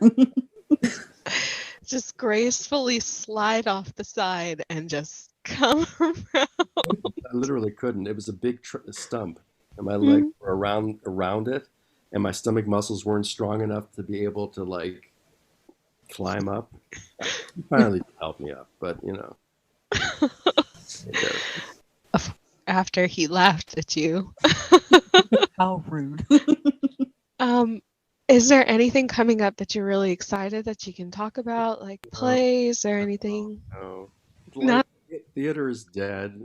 Just gracefully slide off the side and just come around. I literally couldn't. It was a big stump, and my legs were around it, and my stomach muscles weren't strong enough to be able to like climb up. He finally helped me up, but After he laughed at you. How rude. Is there anything coming up that you're really excited that you can talk about, like plays or anything? No. Not. Theater is dead.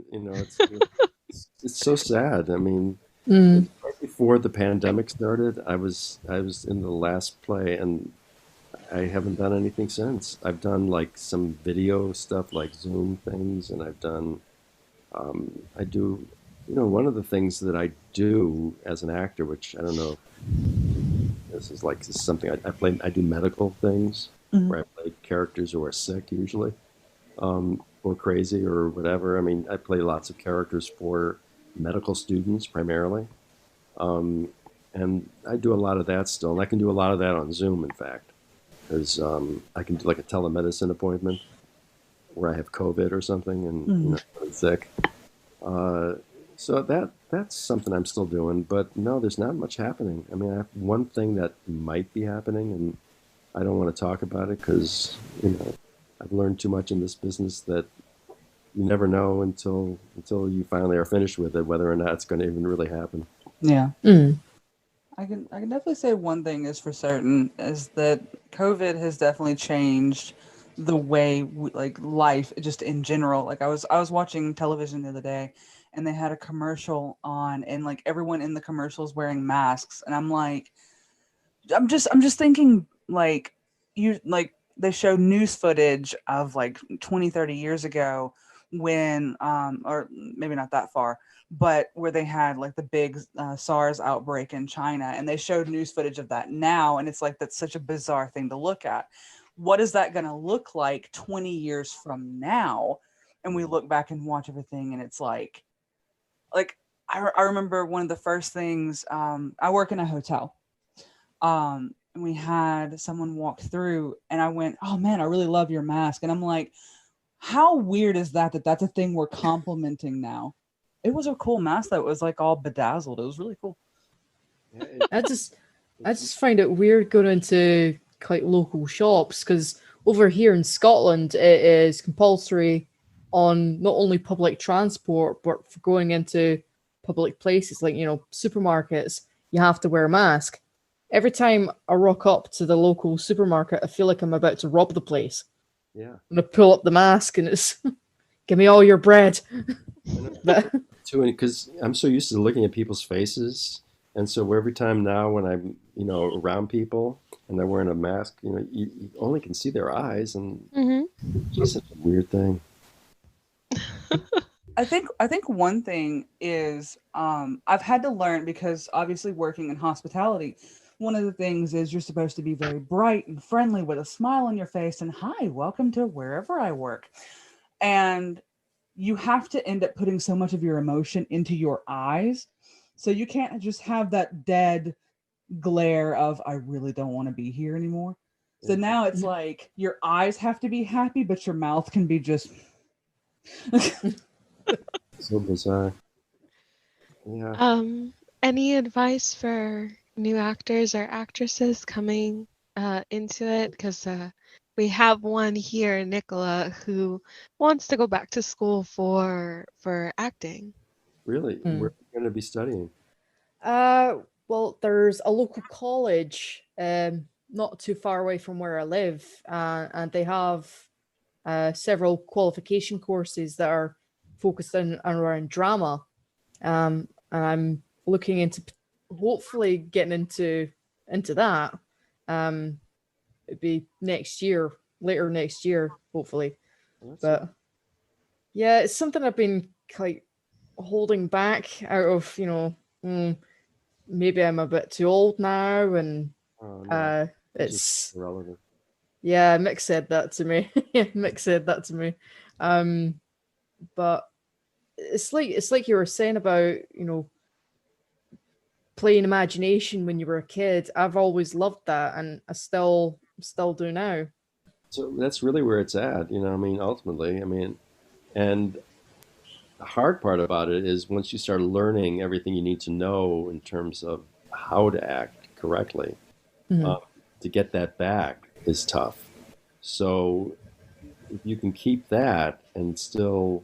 It's so sad. I mean, mm. right before the pandemic started, I was in the last play, and I haven't done anything since. I've done like some video stuff, like Zoom things, and I've done. I do, one of the things that I do as an actor, which I don't know. This is something I do medical things where I play characters who are sick usually, or crazy or whatever. I mean, I play lots of characters for medical students primarily, and I do a lot of that still, and I can do a lot of that on Zoom, in fact, because I can do like a telemedicine appointment where I have COVID or something and I'm sick. So that's something I'm still doing, but no, there's not much happening. I mean, I have one thing that might be happening, and I don't want to talk about it because I've learned too much in this business that you never know until you finally are finished with it, whether or not it's going to even really happen. Yeah. Mm. I can definitely say one thing is for certain is that COVID has definitely changed the way life just in general. Like I was watching television the other day, and they had a commercial on, and like everyone in the commercial is wearing masks, and I'm just thinking like they showed news footage of like 20, 30 years ago when or maybe not that far, but where they had like the big SARS outbreak in China, and they showed news footage of that now, and it's like that's such a bizarre thing to look at. What is that going to look like 20 years from now? And we look back and watch everything, and it's like I remember one of the first things, I work in a hotel, and we had someone walk through, and I went, "Oh man, I really love your mask." And I'm like, how weird is that that's a thing we're complimenting now? It was a cool mask that was like all bedazzled. It was really cool. Yeah, I just find it weird going into like local shops, because over here in Scotland it is compulsory on not only public transport but for going into public places like supermarkets. You have to wear a mask. Every time I rock up to the local supermarket, I feel like I'm about to rob the place. yeah. I'm gonna pull up the mask and it's give me all your bread. But too, because I'm so used to looking at people's faces, and so every time now when I'm, around people and they're wearing a mask, you only can see their eyes, and Hmm. it's just such a weird thing. I think one thing is I've had to learn because obviously working in hospitality, one of the things is you're supposed to be very bright and friendly with a smile on your face and hi, welcome to wherever I work. And you have to end up putting so much of your emotion into your eyes. So you can't just have that dead glare of I really don't want to be here anymore. So Yeah, now it's like your eyes have to be happy, but your mouth can be just so bizarre. Yeah. Um, any advice for new actors or actresses coming into it? Because we have one here, Nicola, who wants to go back to school for acting. Really, Hmm. we're going to be studying. Well, there's a local college not too far away from where I live, and they have several qualification courses that are focused on around drama. And I'm looking into hopefully getting into that. Um, it'd be next year, later next year, hopefully. Well, that's But yeah, it's something I've been like holding back out of, maybe I'm a bit too old now, and oh no, uh, it's just it's irrelevant. yeah. Mick said that to me. Mick said that to me. Um, but it's like you were saying about playing imagination when you were a kid. I've always loved that, and I still do now. So that's really where it's at, I mean, ultimately, I mean, and the hard part about it is once you start learning everything you need to know in terms of how to act correctly, Mhm. um, to get that back is tough. So if you can keep that and still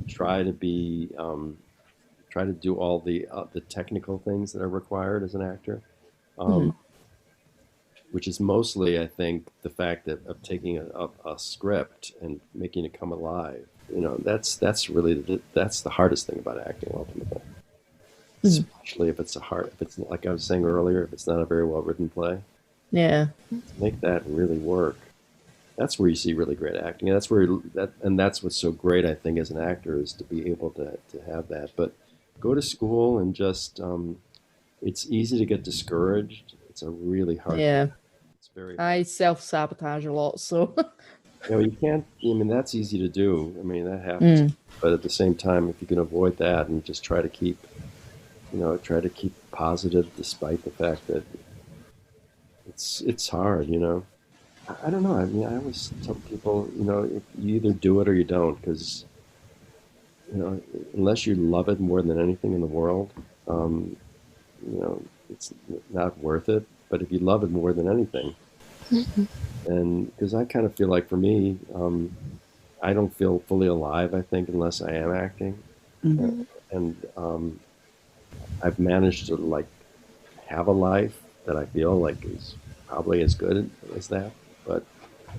try to be, try to do all the technical things that are required as an actor, um, Mhm. which is mostly, I think, the fact of taking a script and making it come alive. That's really that's the hardest thing about acting ultimately. Mhm. Especially if it's like I was saying earlier, if it's not a very well written play, Yeah. to make that really work. That's where you see really great acting. And that's what's so great, I think, as an actor is to be able to have that. But go to school and just it's easy to get discouraged. It's a really hard thing. Yeah. It's very hard. I self sabotage a lot, so. You can't. I mean, that's easy to do. I mean, that happens. Mm. But at the same time, if you can avoid that and just try to keep positive despite the fact that it's hard. I don't know. I mean, I always tell people, if you either do it or you don't, because unless you love it more than anything in the world, um, it's not worth it. But if you love it more than anything, and because I kind of feel like for me, I don't feel fully alive, I think, unless I am acting. Uh, Mhm. Mhm. and I've managed to like have a life that I feel like is probably as good as that. But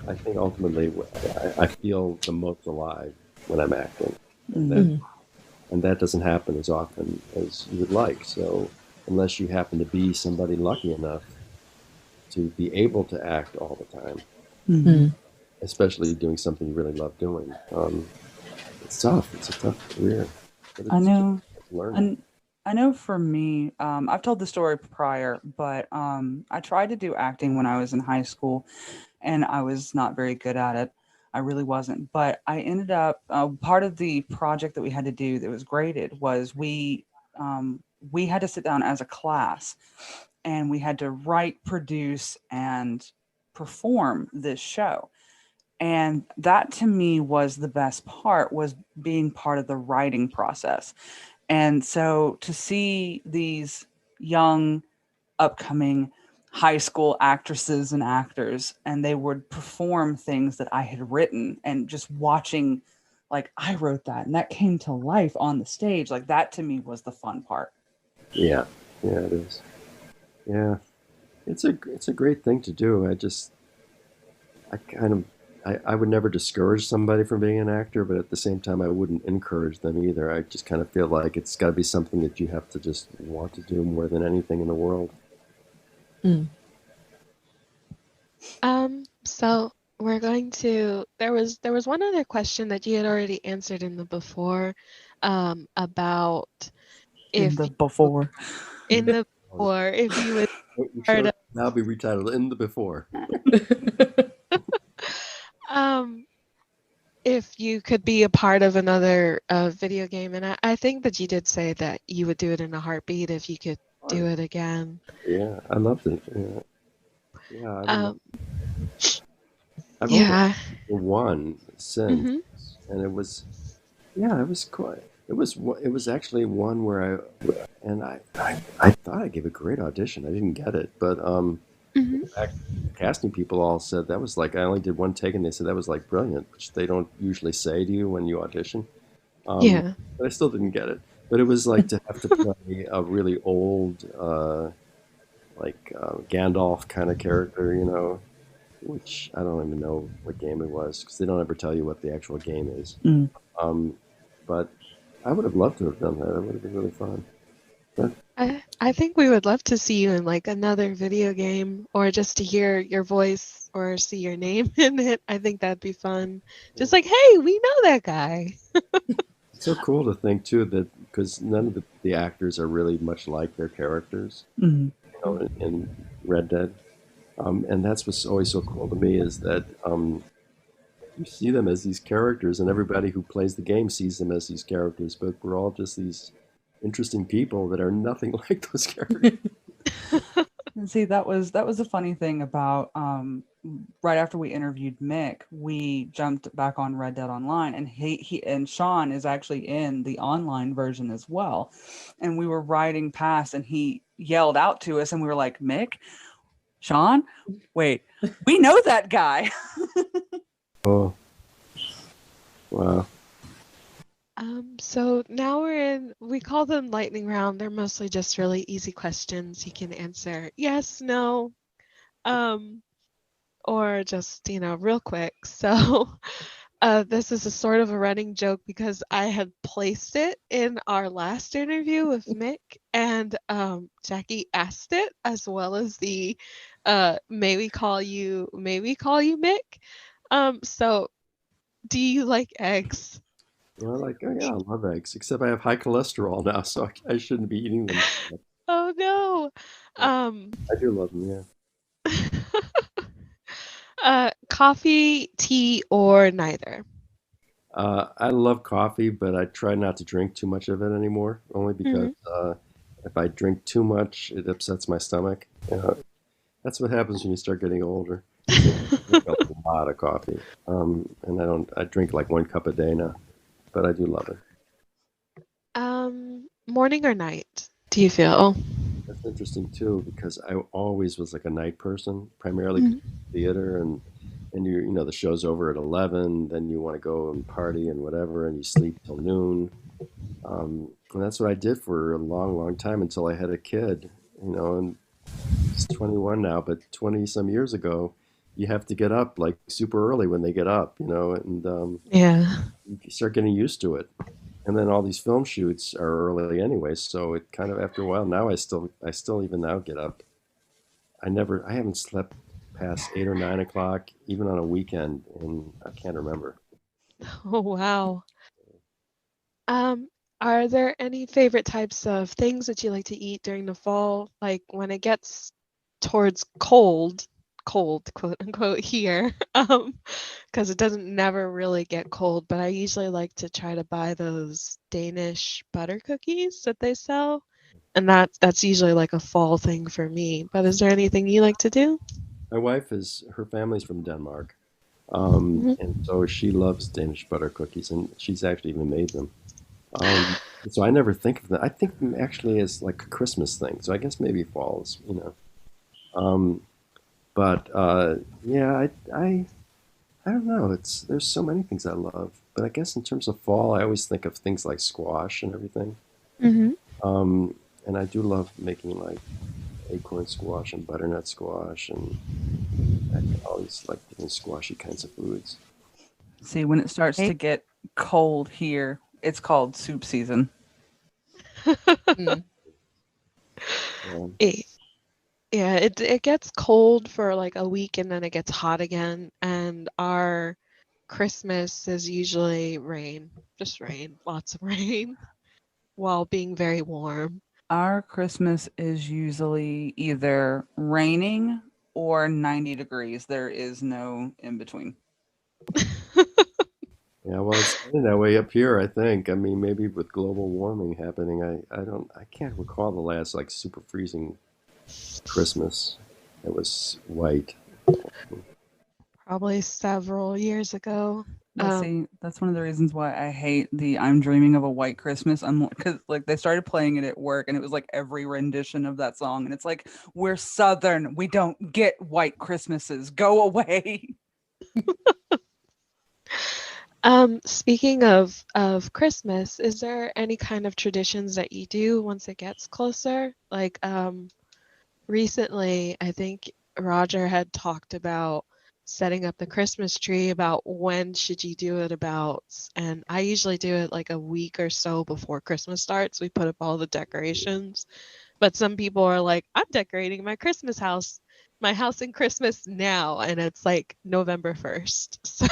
I think ultimately, I feel the most alive when I'm acting, and that Mhm. Mhm. and that doesn't happen as often as you would like. So unless you happen to be somebody lucky enough to be able to act all the time, Mhm. Mhm. especially doing something you really love doing, it's tough. It's a tough career, but I it's just know. learning. And I know for me, I've told the story prior, but I tried to do acting when I was in high school, and I was not very good at it. I really wasn't. But I ended up part of the project that we had to do that was graded was we had to sit down as a class, and we had to write, produce, and perform this show. And that to me was the best part was being part of the writing process. And so to see these young upcoming high school actresses and actors and they would perform things that I had written and just watching like I wrote that and that came to life on the stage like that to me was the fun part. Yeah, yeah, it is. Yeah, it's a great thing to do. I kind of I would never discourage somebody from being an actor, but at the same time, I wouldn't encourage them either. I just kind of feel like it's got to be something that you have to just want to do more than anything in the world. Mm. So we're going to there was one other question that you had already answered in the before, about In if the you- before. in the or if you would Your part show of, now be retitled In the Before. um if you could be a part of another video game, and I think that you did say that you would do it in a heartbeat if you could do it again. Yeah, I loved it. Yeah, yeah, I would love. Um, I've only yeah. done one since, Hmm. and it was yeah, it was quite. It was actually one where I thought I gave a great audition. I didn't get it, but Hmm. fact, casting people all said that was like I only did one take, and they said that was like brilliant, which they don't usually say to you when you audition. Um, Yeah. but I still didn't get it. But it was like to have to play a really old, Gandalf kind of character, you know, which I don't even know what game it was because they don't ever tell you what the actual game is. Mm. Um, but I would have loved to have done that. It would have been really fun. But I think we would love to see you in like another video game, or just to hear your voice or see your name in it. I think that'd be fun. Just like, hey, we know that guy. it's so cool to think too that because none of the actors are really much like their characters, Mm. you know, in Red Dead. And that's what's always so cool to me is that you see them as these characters, and everybody who plays the game sees them as these characters, but we're all just these interesting people that are nothing like those characters. And see, that was a funny thing about right after we interviewed Mick, we jumped back on Red Dead Online, and he and Sean is actually in the online version as well. And we were riding past, and he yelled out to us, and we were like, "Mick, Sean, wait, we know that guy." Oh, wow. So now we call them lightning round. They're mostly just really easy questions. You can answer yes, no, um, or just, real quick. So, this is a sort of a running joke because I had placed it in our last interview with Mick, and Jackie asked it as well as the may we call you Mick. So do you like eggs? Well, like, oh yeah, I love eggs, except I have high cholesterol now, so I shouldn't be eating them. Oh no. Um, I do love them, yeah. Coffee, tea, or neither? I love coffee, but I try not to drink too much of it anymore, only because Mhm. if I drink too much, it upsets my stomach. That's what happens when you start getting older. So I drink a lot of coffee, and I drink like 1 cup a day now, but I do love it. Morning or night, do you feel? That's interesting too, because I always was like a night person, primarily 'cause Mhm. theater and you know the show's over at 11, then you want to go and party and whatever, and you sleep till noon. And that's what I did for a long, long time until I had a kid, you know, and he's 21 now, but 20 some years ago, you have to get up like super early when they get up, you know, and Yeah. you start getting used to it. And then all these film shoots are early anyway, so it kind of after a while now I still even now get up. I haven't slept past 8 or 9 o'clock even on a weekend, and I can't remember. Oh, wow. Um, are there any favorite types of things that you like to eat during the fall? Like when it gets towards cold, quote unquote, here. Because it doesn't never really get cold, but I usually like to try to buy those Danish butter cookies that they sell. And that's usually like a fall thing for me. But is there anything you like to do? My wife is her family's from Denmark, Mhm. and so she loves Danish butter cookies, and she's actually even made them. Um, so I never think of them. I think of them actually as like a Christmas thing. So I guess maybe falls, you know. Um, but yeah, I don't know. There's so many things I love, but I guess in terms of fall, I always think of things like squash and everything. Mhm. And I do love making like acorn squash and butternut squash and I always like different squashy kinds of foods. See, when it starts Hey. to get cold here, it's called soup season. Mm. Um, Yeah, it gets cold for like a week and then it gets hot again. And our Christmas is usually rain, just rain, lots of rain, while being very warm. Our Christmas is usually either raining or 90 degrees. There is no in between. yeah, well, it's getting that way up here, I think. I mean, maybe with global warming happening, I can't recall the last like super freezing Christmas. It was white. Probably several years ago. But see, that's one of the reasons why I hate the "I'm Dreaming of a White Christmas." I'm because like they started playing it at work, and it was like every rendition of that song, and it's like we're Southern, we don't get white Christmases. Go away. Speaking of Christmas, is there any kind of traditions that you do once it gets closer? Like recently, I think Roger had talked about setting up the Christmas tree, about when should you do it about, and I usually do it like a week or so before Christmas starts. We put up all the decorations, but some people are like, I'm decorating my house in Christmas now, and it's like November 1st. So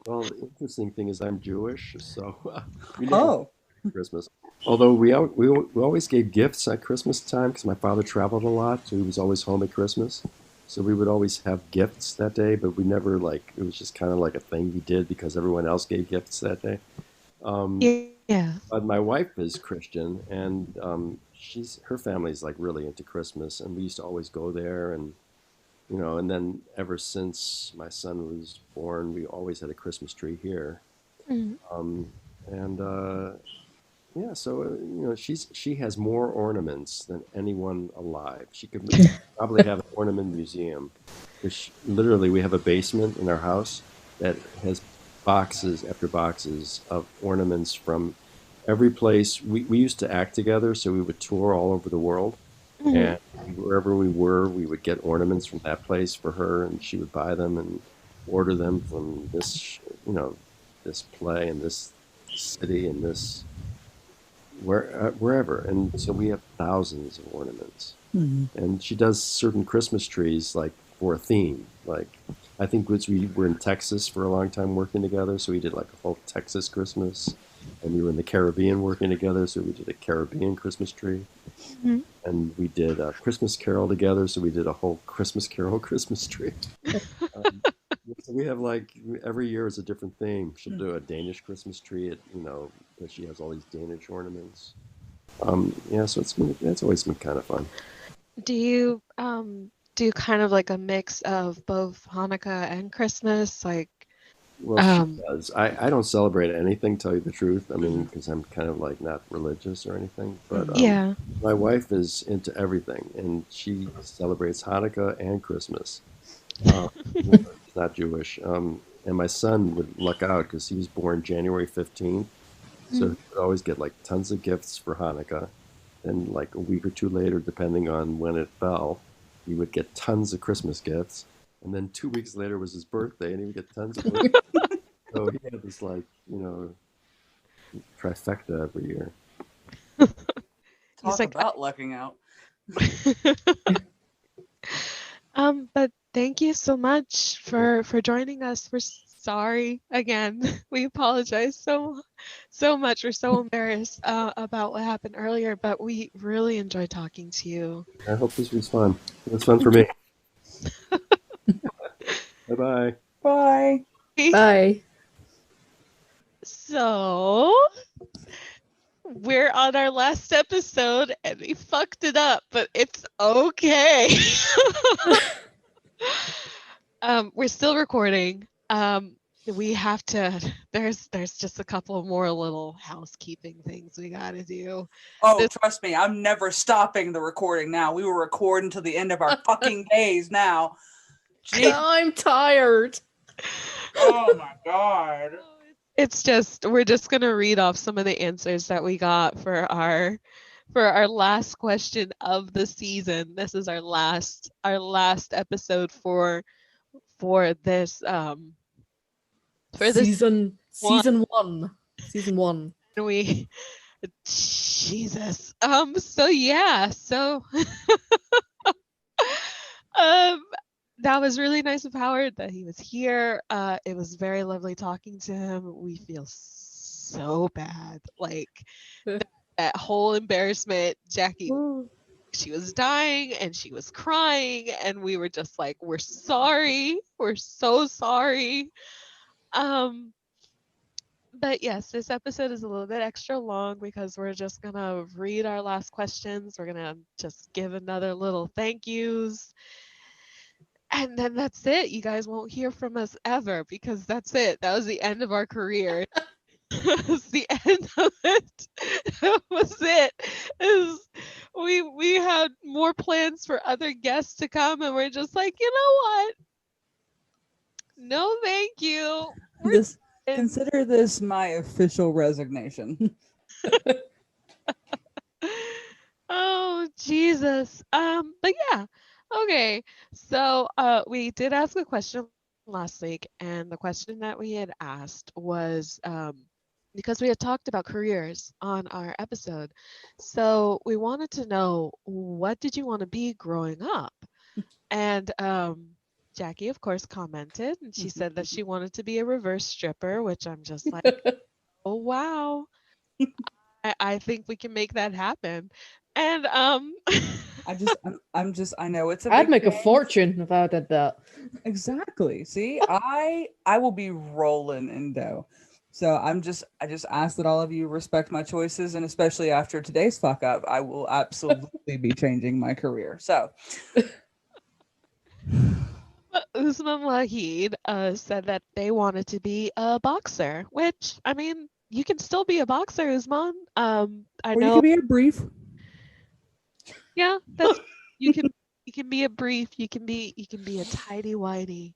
Well, the interesting thing is I'm Jewish, so we never Oh, Christmas. Although we always gave gifts at Christmas time because my father traveled a lot, so he was always home at Christmas. So we would always have gifts that day, but we never like it was just kind of like a thing we did because everyone else gave gifts that day. Um, yeah. but my wife is Christian, and she's her family's like really into Christmas, and we used to always go there, and and then ever since my son was born, we always had a Christmas tree here. Mhm. And yeah, so she has more ornaments than anyone alive. She could probably have an ornament museum. Which literally, we have a basement in our house that has boxes after boxes of ornaments from every place. We used to act together, so we would tour all over the world, Mhm. and wherever we were, we would get ornaments from that place for her, and she would buy them and order them from this play and this city and this wherever. And so we have thousands of ornaments. mhm. And she does certain Christmas trees like for a theme. Like I think we were in Texas for a long time working together, so we did like a whole Texas Christmas. And we were in the Caribbean working together, so we did a Caribbean Christmas tree. Mhm. And we did a Christmas Carol together, so we did a whole Christmas Carol Christmas tree. Um, so we have like every year is a different theme. She'll do a Danish Christmas tree, because she has all these Danish ornaments. Yeah, so it's always been kind of fun. Do you do kind of like a mix of both Hanukkah and Christmas? Like Well, she um does. I don't celebrate anything, tell you the truth. I mean, because I'm kind of like not religious or anything. But yeah. my wife is into everything, and she celebrates Hanukkah and Christmas. Um, she's not Jewish. And my son would luck out because he was born January 15th. So he Mm. would always get like tons of gifts for Hanukkah. Then, like a week or two later, depending on when it fell, he would get tons of Christmas gifts. And then 2 weeks later was his birthday, and he would get tons of birthday. So he had this like, trifecta every year. He's Talk like about lucking out. but thank you so much for joining us. We're sorry again. We apologize so much. We're so embarrassed about what happened earlier, but we really enjoyed talking to you. I hope this was fun. It was fun for me. Bye bye. Bye. Bye. So we're on our last episode and we fucked it up, but it's okay. We're still recording. We have to. There's just a couple more little housekeeping things we gotta do. Oh, This trust me, I'm never stopping the recording now. We will record until the end of our fucking days now. Gee, I'm tired. oh my god. it's just we're just gonna read off some of the answers that we got for our last question of the season. This is our last episode for this for this Season one. season one. Season one. We Jesus. So yeah, so um that was really nice of Howard that he was here. It was very lovely talking to him. We feel so bad. Like that whole embarrassment, Jackie, she was dying and she was crying and we were just like, we're sorry. We're so sorry. But yes, this episode is a little bit extra long because we're just gonna read our last questions. We're gonna just give another little thank yous. And then that's it. You guys won't hear from us ever because that's it. That was the end of our career. It's the end of it. That was it. We had more plans for other guests to come and we're just like, you know what? No, thank you. We're This done. consider this my official resignation. Oh, Jesus. But yeah. Okay. So, we did ask a question last week, and the question that we had asked was, because we had talked about careers on our episode. So, we wanted to know, what did you want to be growing up? And, Jackie, of course, commented, and she said that she wanted to be a reverse stripper, which I'm just like, oh, wow. I think we can make that happen. And I know it's a I'd big make a change. fortune if I did that. Exactly. See, I will be rolling in dough. So I just ask that all of you respect my choices, and especially after today's fuck up, I will absolutely be changing my career. So Usman Wahid said that they wanted to be a boxer, which I mean, you can still be a boxer, Usman. I or you know, could be a brief. yeah, that's you can be a brief, you can be a tidy whitey.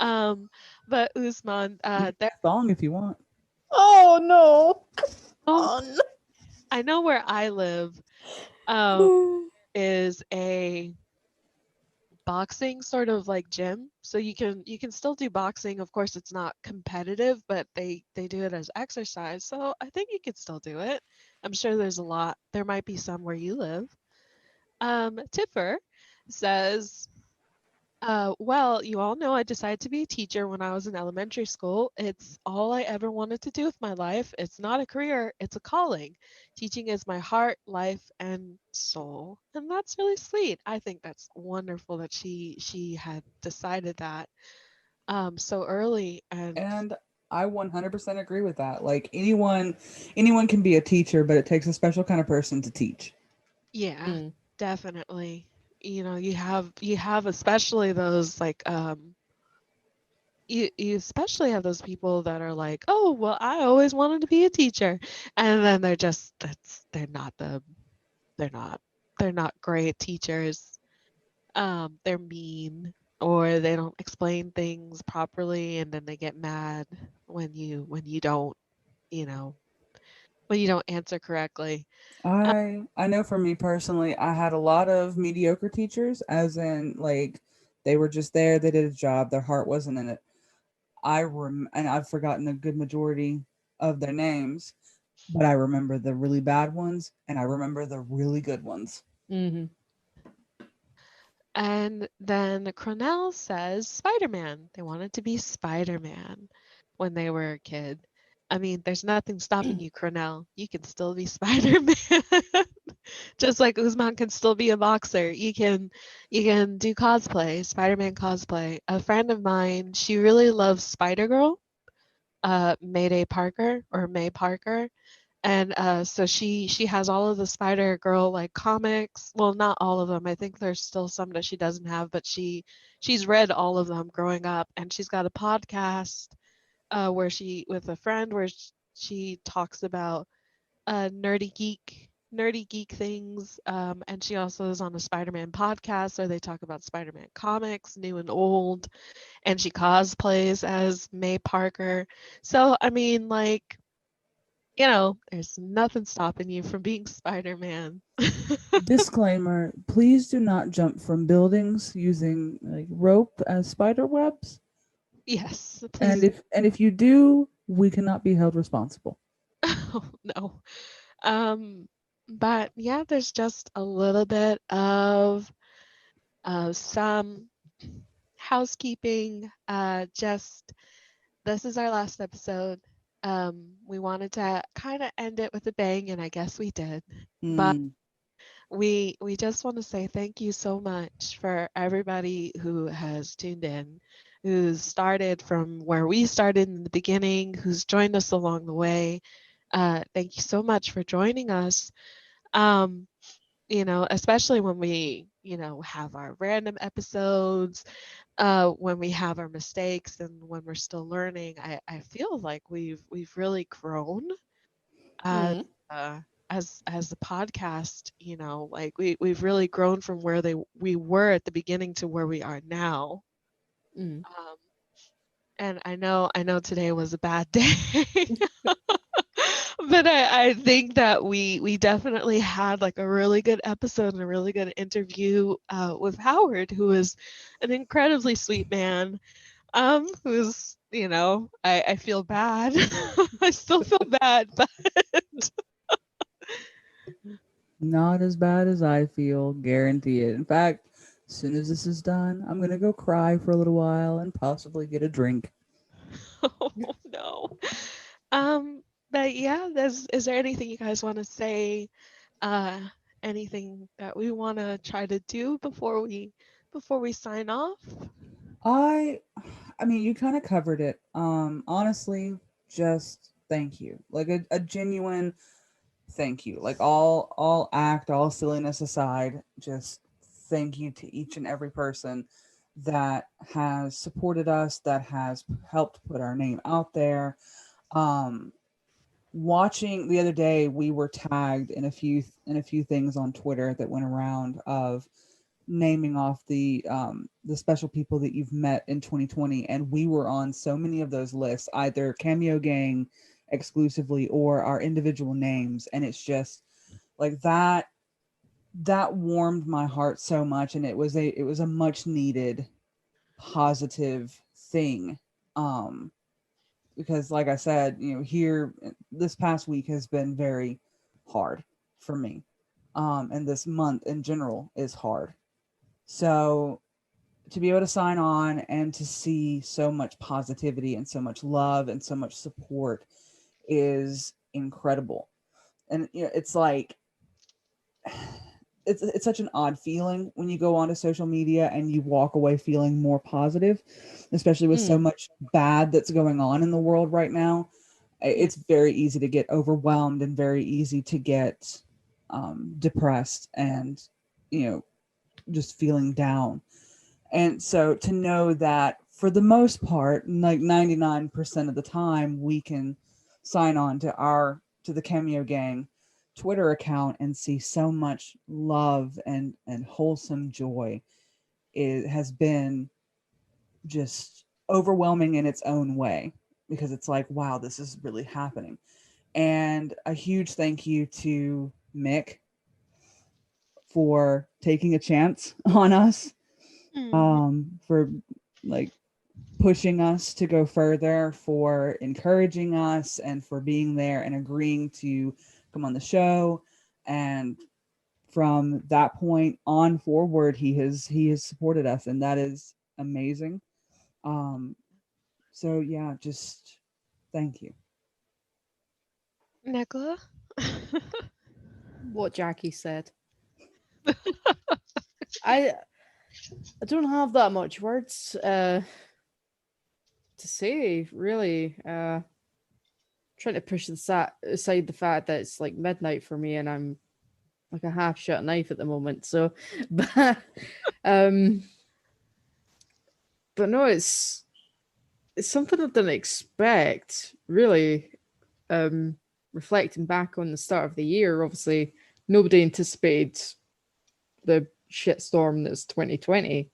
But Usman, there Thong if you want. Oh no. oh, I know where I live is a boxing sort of like gym, so you can still do boxing. Of course it's not competitive, but they do it as exercise, so I think you could still do it. I'm sure there might be some where you live. Tiffer says, well, you all know I decided to be a teacher when I was in elementary school. It's all I ever wanted to do with my life. It's not a career, it's a calling. Teaching is my heart, life, and soul. And that's really sweet. I think that's wonderful that she had decided that so early. And I 100% agree with that. Like anyone can be a teacher, but it takes a special kind of person to teach. Yeah, definitely. You know, you have especially those like you especially have those people that are like, oh well, I always wanted to be a teacher, and then they're not they're not great teachers. They're mean, or they don't explain things properly, and then they get mad when you don't, you know, when you don't answer correctly. I know for me personally, I had a lot of mediocre teachers, as in like they were just there, they did a job, their heart wasn't in it. And I've forgotten a good majority of their names, but I remember the really bad ones and I remember the really good ones. Mm-hmm. And then Cronell says Spider-Man. They wanted to be Spider-Man when they were a kid. I mean, there's nothing stopping you, Cronell. You can still be Spider-Man. Just like Usman can still be a boxer. You can do cosplay, Spider-Man cosplay. A friend of mine, she really loves Spider-Girl, Mayday Parker or May Parker. And so she has all of the Spider Girl like comics. Well, not all of them. I think there's still some that she doesn't have, but she's read all of them growing up, and she's got a podcast where she with a friend where she talks about nerdy geek things. And she also is on a Spider-Man podcast where they talk about Spider-Man comics, new and old, and she cosplays as May Parker. So I mean, like, you know, there's nothing stopping you from being Spider-Man. Disclaimer, please do not jump from buildings using like rope as spider webs. Yes, And please. if you do, we cannot be held responsible. Oh, no. Um, but yeah, there's just a little bit of some housekeeping. Just this is our last episode. We wanted to kind of end it with a bang, and I guess we did. But Mm, we just want to say thank you so much for everybody who has tuned in, who's started from where we started in the beginning, who's joined us along the way. Thank you so much for joining us. Um, you know, especially when we, you know, have our random episodes, when we have our mistakes and when we're still learning. I feel like we've really grown as Mm. uh, as the podcast. You know, like we've really grown from where we were at the beginning to where we are now. Mm. Um, and I know today was a bad day. But I think that we definitely had like a really good episode and a really good interview with Howard, who is an incredibly sweet man. Who's, you know, I feel bad. I still feel bad, but not as bad as I feel, guarantee it. In fact, as soon as this is done, I'm gonna go cry for a little while and possibly get a drink. oh no. Um, but yeah, is there anything you guys want to say? Uh, anything that we want to try to do before we sign off? I I mean, you kind of covered it. Honestly, just thank you. Like a genuine thank you. Like all silliness aside, just thank you to each and every person that has supported us, that has helped put our name out there. Um Watching the other day, we were tagged in a few things on Twitter that went around of naming off the special people that you've met in 2020, and we were on so many of those lists, either Cameo Gang exclusively or our individual names, and it's just like that warmed my heart so much, and it was a much needed positive thing. Because like I said, you know, here this past week has been very hard for me. And this month in general is hard. So to be able to sign on and to see so much positivity and so much love and so much support is incredible. And you know, it's like it's such an odd feeling when you go onto social media and you walk away feeling more positive, especially with so Mm. much bad that's going on in the world right now. Yeah. It's very easy to get overwhelmed and very easy to get depressed and, you know, just feeling down. And so to know that for the most part, like 99% of the time, we can sign on to the Cameo Gang Twitter account and see so much love and wholesome joy, it has been just overwhelming in its own way, because it's like, wow, this is really happening. And a huge thank you to Mick for taking a chance on us, Mhm. for like pushing us to go further, for encouraging us, and for being there and agreeing to come on the show. And from that point on forward, he has supported us, and that is amazing. Um, so yeah, just thank you. Nicola? What Jackie said. I I don't have that much words to say, really. Trying to push aside the fact that it's like midnight for me and I'm like a half shut knife at the moment. So, but um, but no, it's something I didn't expect. Really, um, reflecting back on the start of the year, obviously nobody anticipated the shitstorm that's 2020.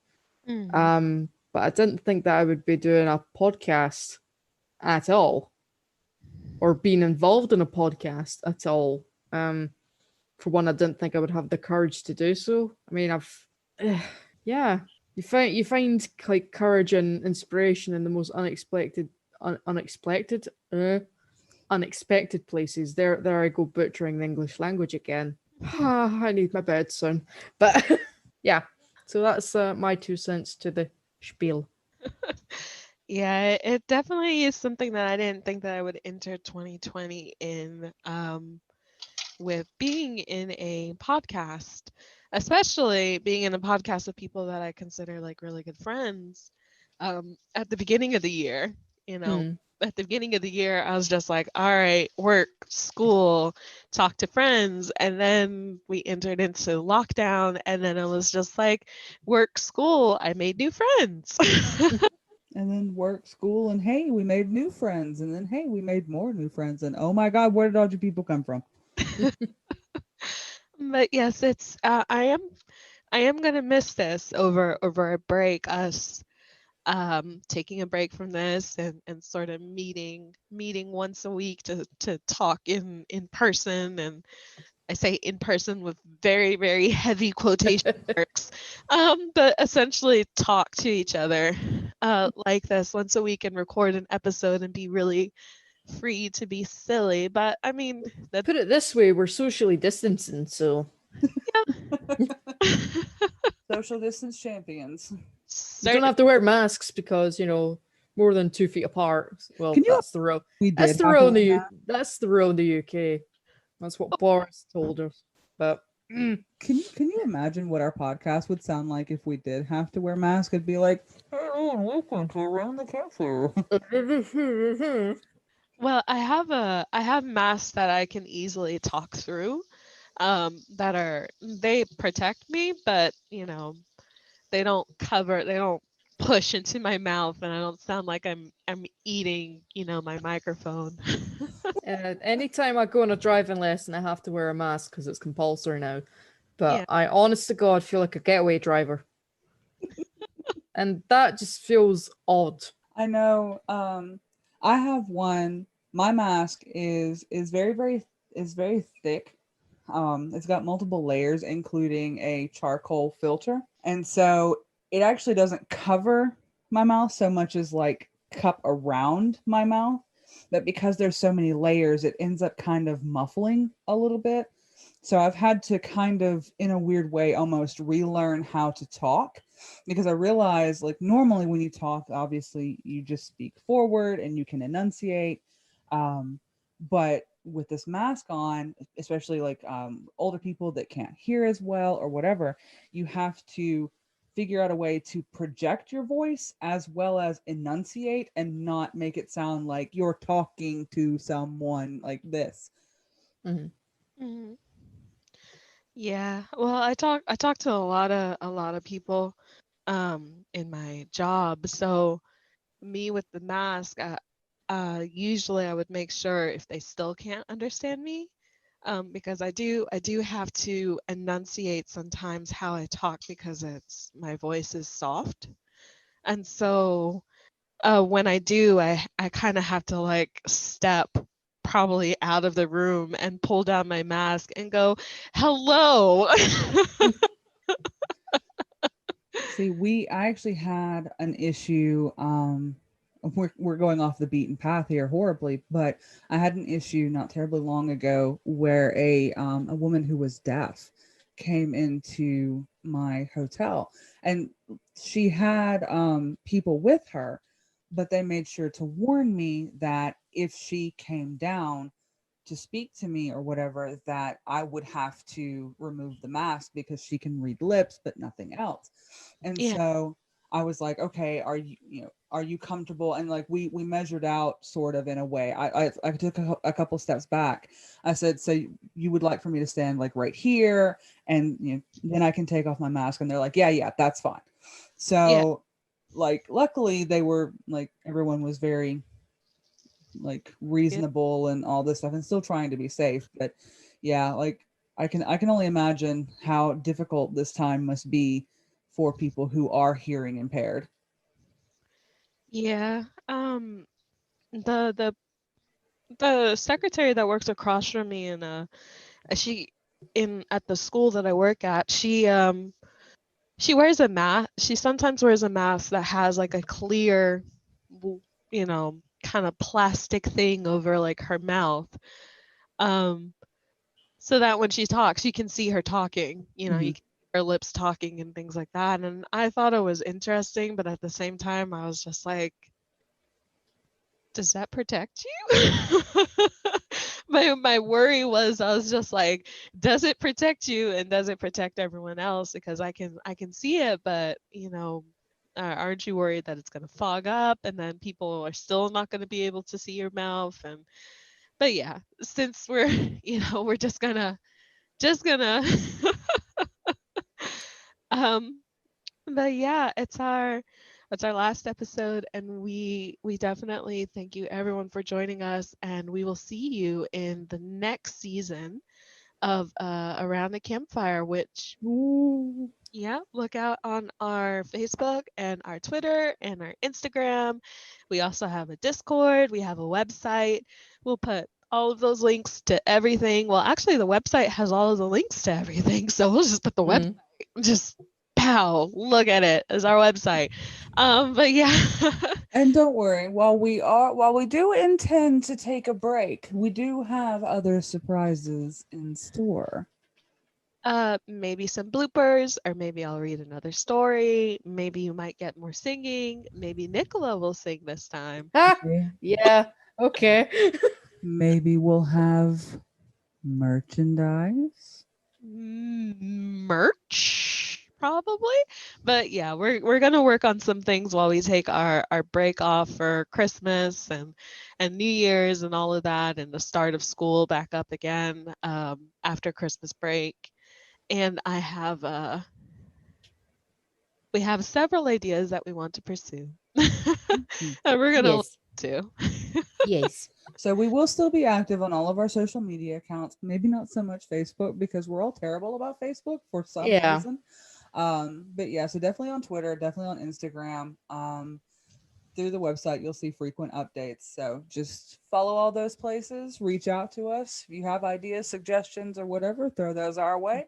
Mhm. But I didn't think that I would be doing a podcast at all. or been involved in a podcast at all. For one, I didn't think I would have the courage to do so. I mean, yeah, you find like courage and inspiration in the most unexpected places. There I go butchering the English language again. I need my bed soon. But yeah, so that's my 2 cents to the spiel. Yeah, it definitely is something that I didn't think that I would enter 2020 in, with being in a podcast, especially being in a podcast with people that I consider like really good friends. At the beginning of the year, you know, Mm. at the beginning of the year, I was just like, all right, work, school, talk to friends. And then we entered into lockdown. And then it was just like, work, school, I made new friends. And then work, school, and hey, we made new friends. And then hey, we made more new friends. And oh my God, where did all you people come from? But yes, it's I am gonna miss this over a break, us taking a break from this and sort of meeting once a week to talk in person. And I say in person with very, very heavy quotation marks, but essentially talk to each other like this once a week and record an episode and be really free to be silly. But I mean, that Put it this way, we're socially distancing, so Social distance champions. you don't have to wear masks because more than 2 feet apart. Well, Can you? that's the rule. We That's did the have to rule in wear the masks. that's the rule in the UK. That's what Boris told us. But Can you imagine what our podcast would sound like if we did have to wear masks? It'd be like, hello and welcome to Around the Campfire. Well, I have masks that I can easily talk through, they protect me, but they don't push into my mouth, and I don't sound like I'm eating, my microphone. anytime I go on a driving lesson, I have to wear a mask because it's compulsory now. But Yeah. I, honest to God, feel like a getaway driver, and that just feels odd. I know. I have one. My mask is very thick. It's got multiple layers, including a charcoal filter, and so it actually doesn't cover my mouth so much as like cup around my mouth. But because there's so many layers, it ends up kind of muffling a little bit. So I've had to kind of, in a weird way, almost relearn how to talk, because I realize, like, normally when you talk, obviously you just speak forward and you can enunciate. But with this mask on, especially like older people that can't hear as well or whatever, you have to figure out a way to project your voice as well as enunciate and not make it sound like you're talking to someone like this. Mhm. Mhm. Yeah. Well, I talk to a lot of people in my job. So me with the mask, usually I would make sure if they still can't understand me, because I do have to enunciate sometimes how I talk because my voice is soft. And so when I do, I kind of have to like step probably out of the room and pull down my mask and go, hello. See, I actually had an issue. We're going off the beaten path here horribly, but I had an issue not terribly long ago where a woman who was deaf came into my hotel, and she had people with her, but they made sure to warn me that if she came down to speak to me or whatever, that I would have to remove the mask because she can read lips but nothing else. And Yeah. so I was like, okay, are you comfortable? And like we measured out sort of in a way. I took a couple steps back. I said, so you would like for me to stand like right here, and then I can take off my mask. And they're like, yeah, that's fine. Yeah. So like luckily they were like, everyone was very like Yeah. reasonable and all this stuff and still trying to be safe. But yeah, like I can only imagine how difficult this time must be for people who are hearing impaired. Yeah. The the secretary that works across from me and she in at the school that I work at, she wears a mask. She sometimes wears a mask that has like a clear, you know, kind of plastic thing over like her mouth. Um, so that when she talks, you can see her talking, you know, you can see her lips talking and things like that. And I thought it was interesting, but at the same time, I was just like, does that protect you? My worry was I was just like, does it protect you and does it protect everyone else? Because I can see it, but you know, aren't you worried that it's going to fog up and then people are still not going to be able to see your mouth? And but yeah, since we're we're just gonna um but yeah, it's our last episode, and we definitely thank you everyone for joining us, and we will see you in the next season of Around the Campfire, which yeah, look out on our Facebook and our Twitter and our Instagram. We also have a Discord, we have a website. We'll put all of those links to everything. Well, actually the website has all of the links to everything, so we'll just put the website, just pow, look at it as our website. But yeah. And don't worry, while we do intend to take a break, we do have other surprises in store. Maybe some bloopers, or maybe I'll read another story. Maybe you might get more singing. Maybe Nicola will sing this time. Yeah. Okay. Maybe we'll have merchandise. Merch, probably. But yeah, we're gonna work on some things while we take our break off for Christmas and New Year's and all of that, and the start of school back up again after Christmas break. And we have several ideas that we want to pursue. And we're gonna look to. Yes. So we will still be active on all of our social media accounts. Maybe not so much Facebook because we're all terrible about Facebook for some reason. But yeah, so definitely on Twitter, definitely on Instagram. Through the website, you'll see frequent updates. So just follow all those places. Reach out to us if you have ideas, suggestions, or whatever. Throw those our way.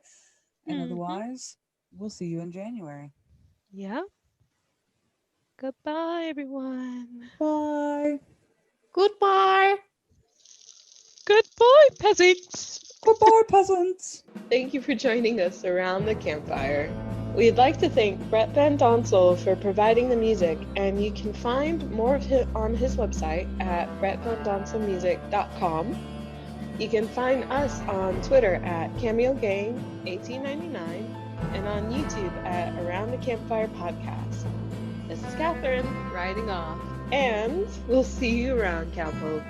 And otherwise, we'll see you in January. Yeah. Goodbye, everyone. Bye. Goodbye. Goodbye, peasants. Goodbye, peasants. Thank you for joining us around the campfire. We'd like to thank Brett Van Donsel for providing the music, and you can find more of him on his website at brettvanDonselmusic.com. You can find us on Twitter at CameoGang1899 and on YouTube at Around the Campfire Podcast. This is Catherine, riding off, and we'll see you around, Cowpoke.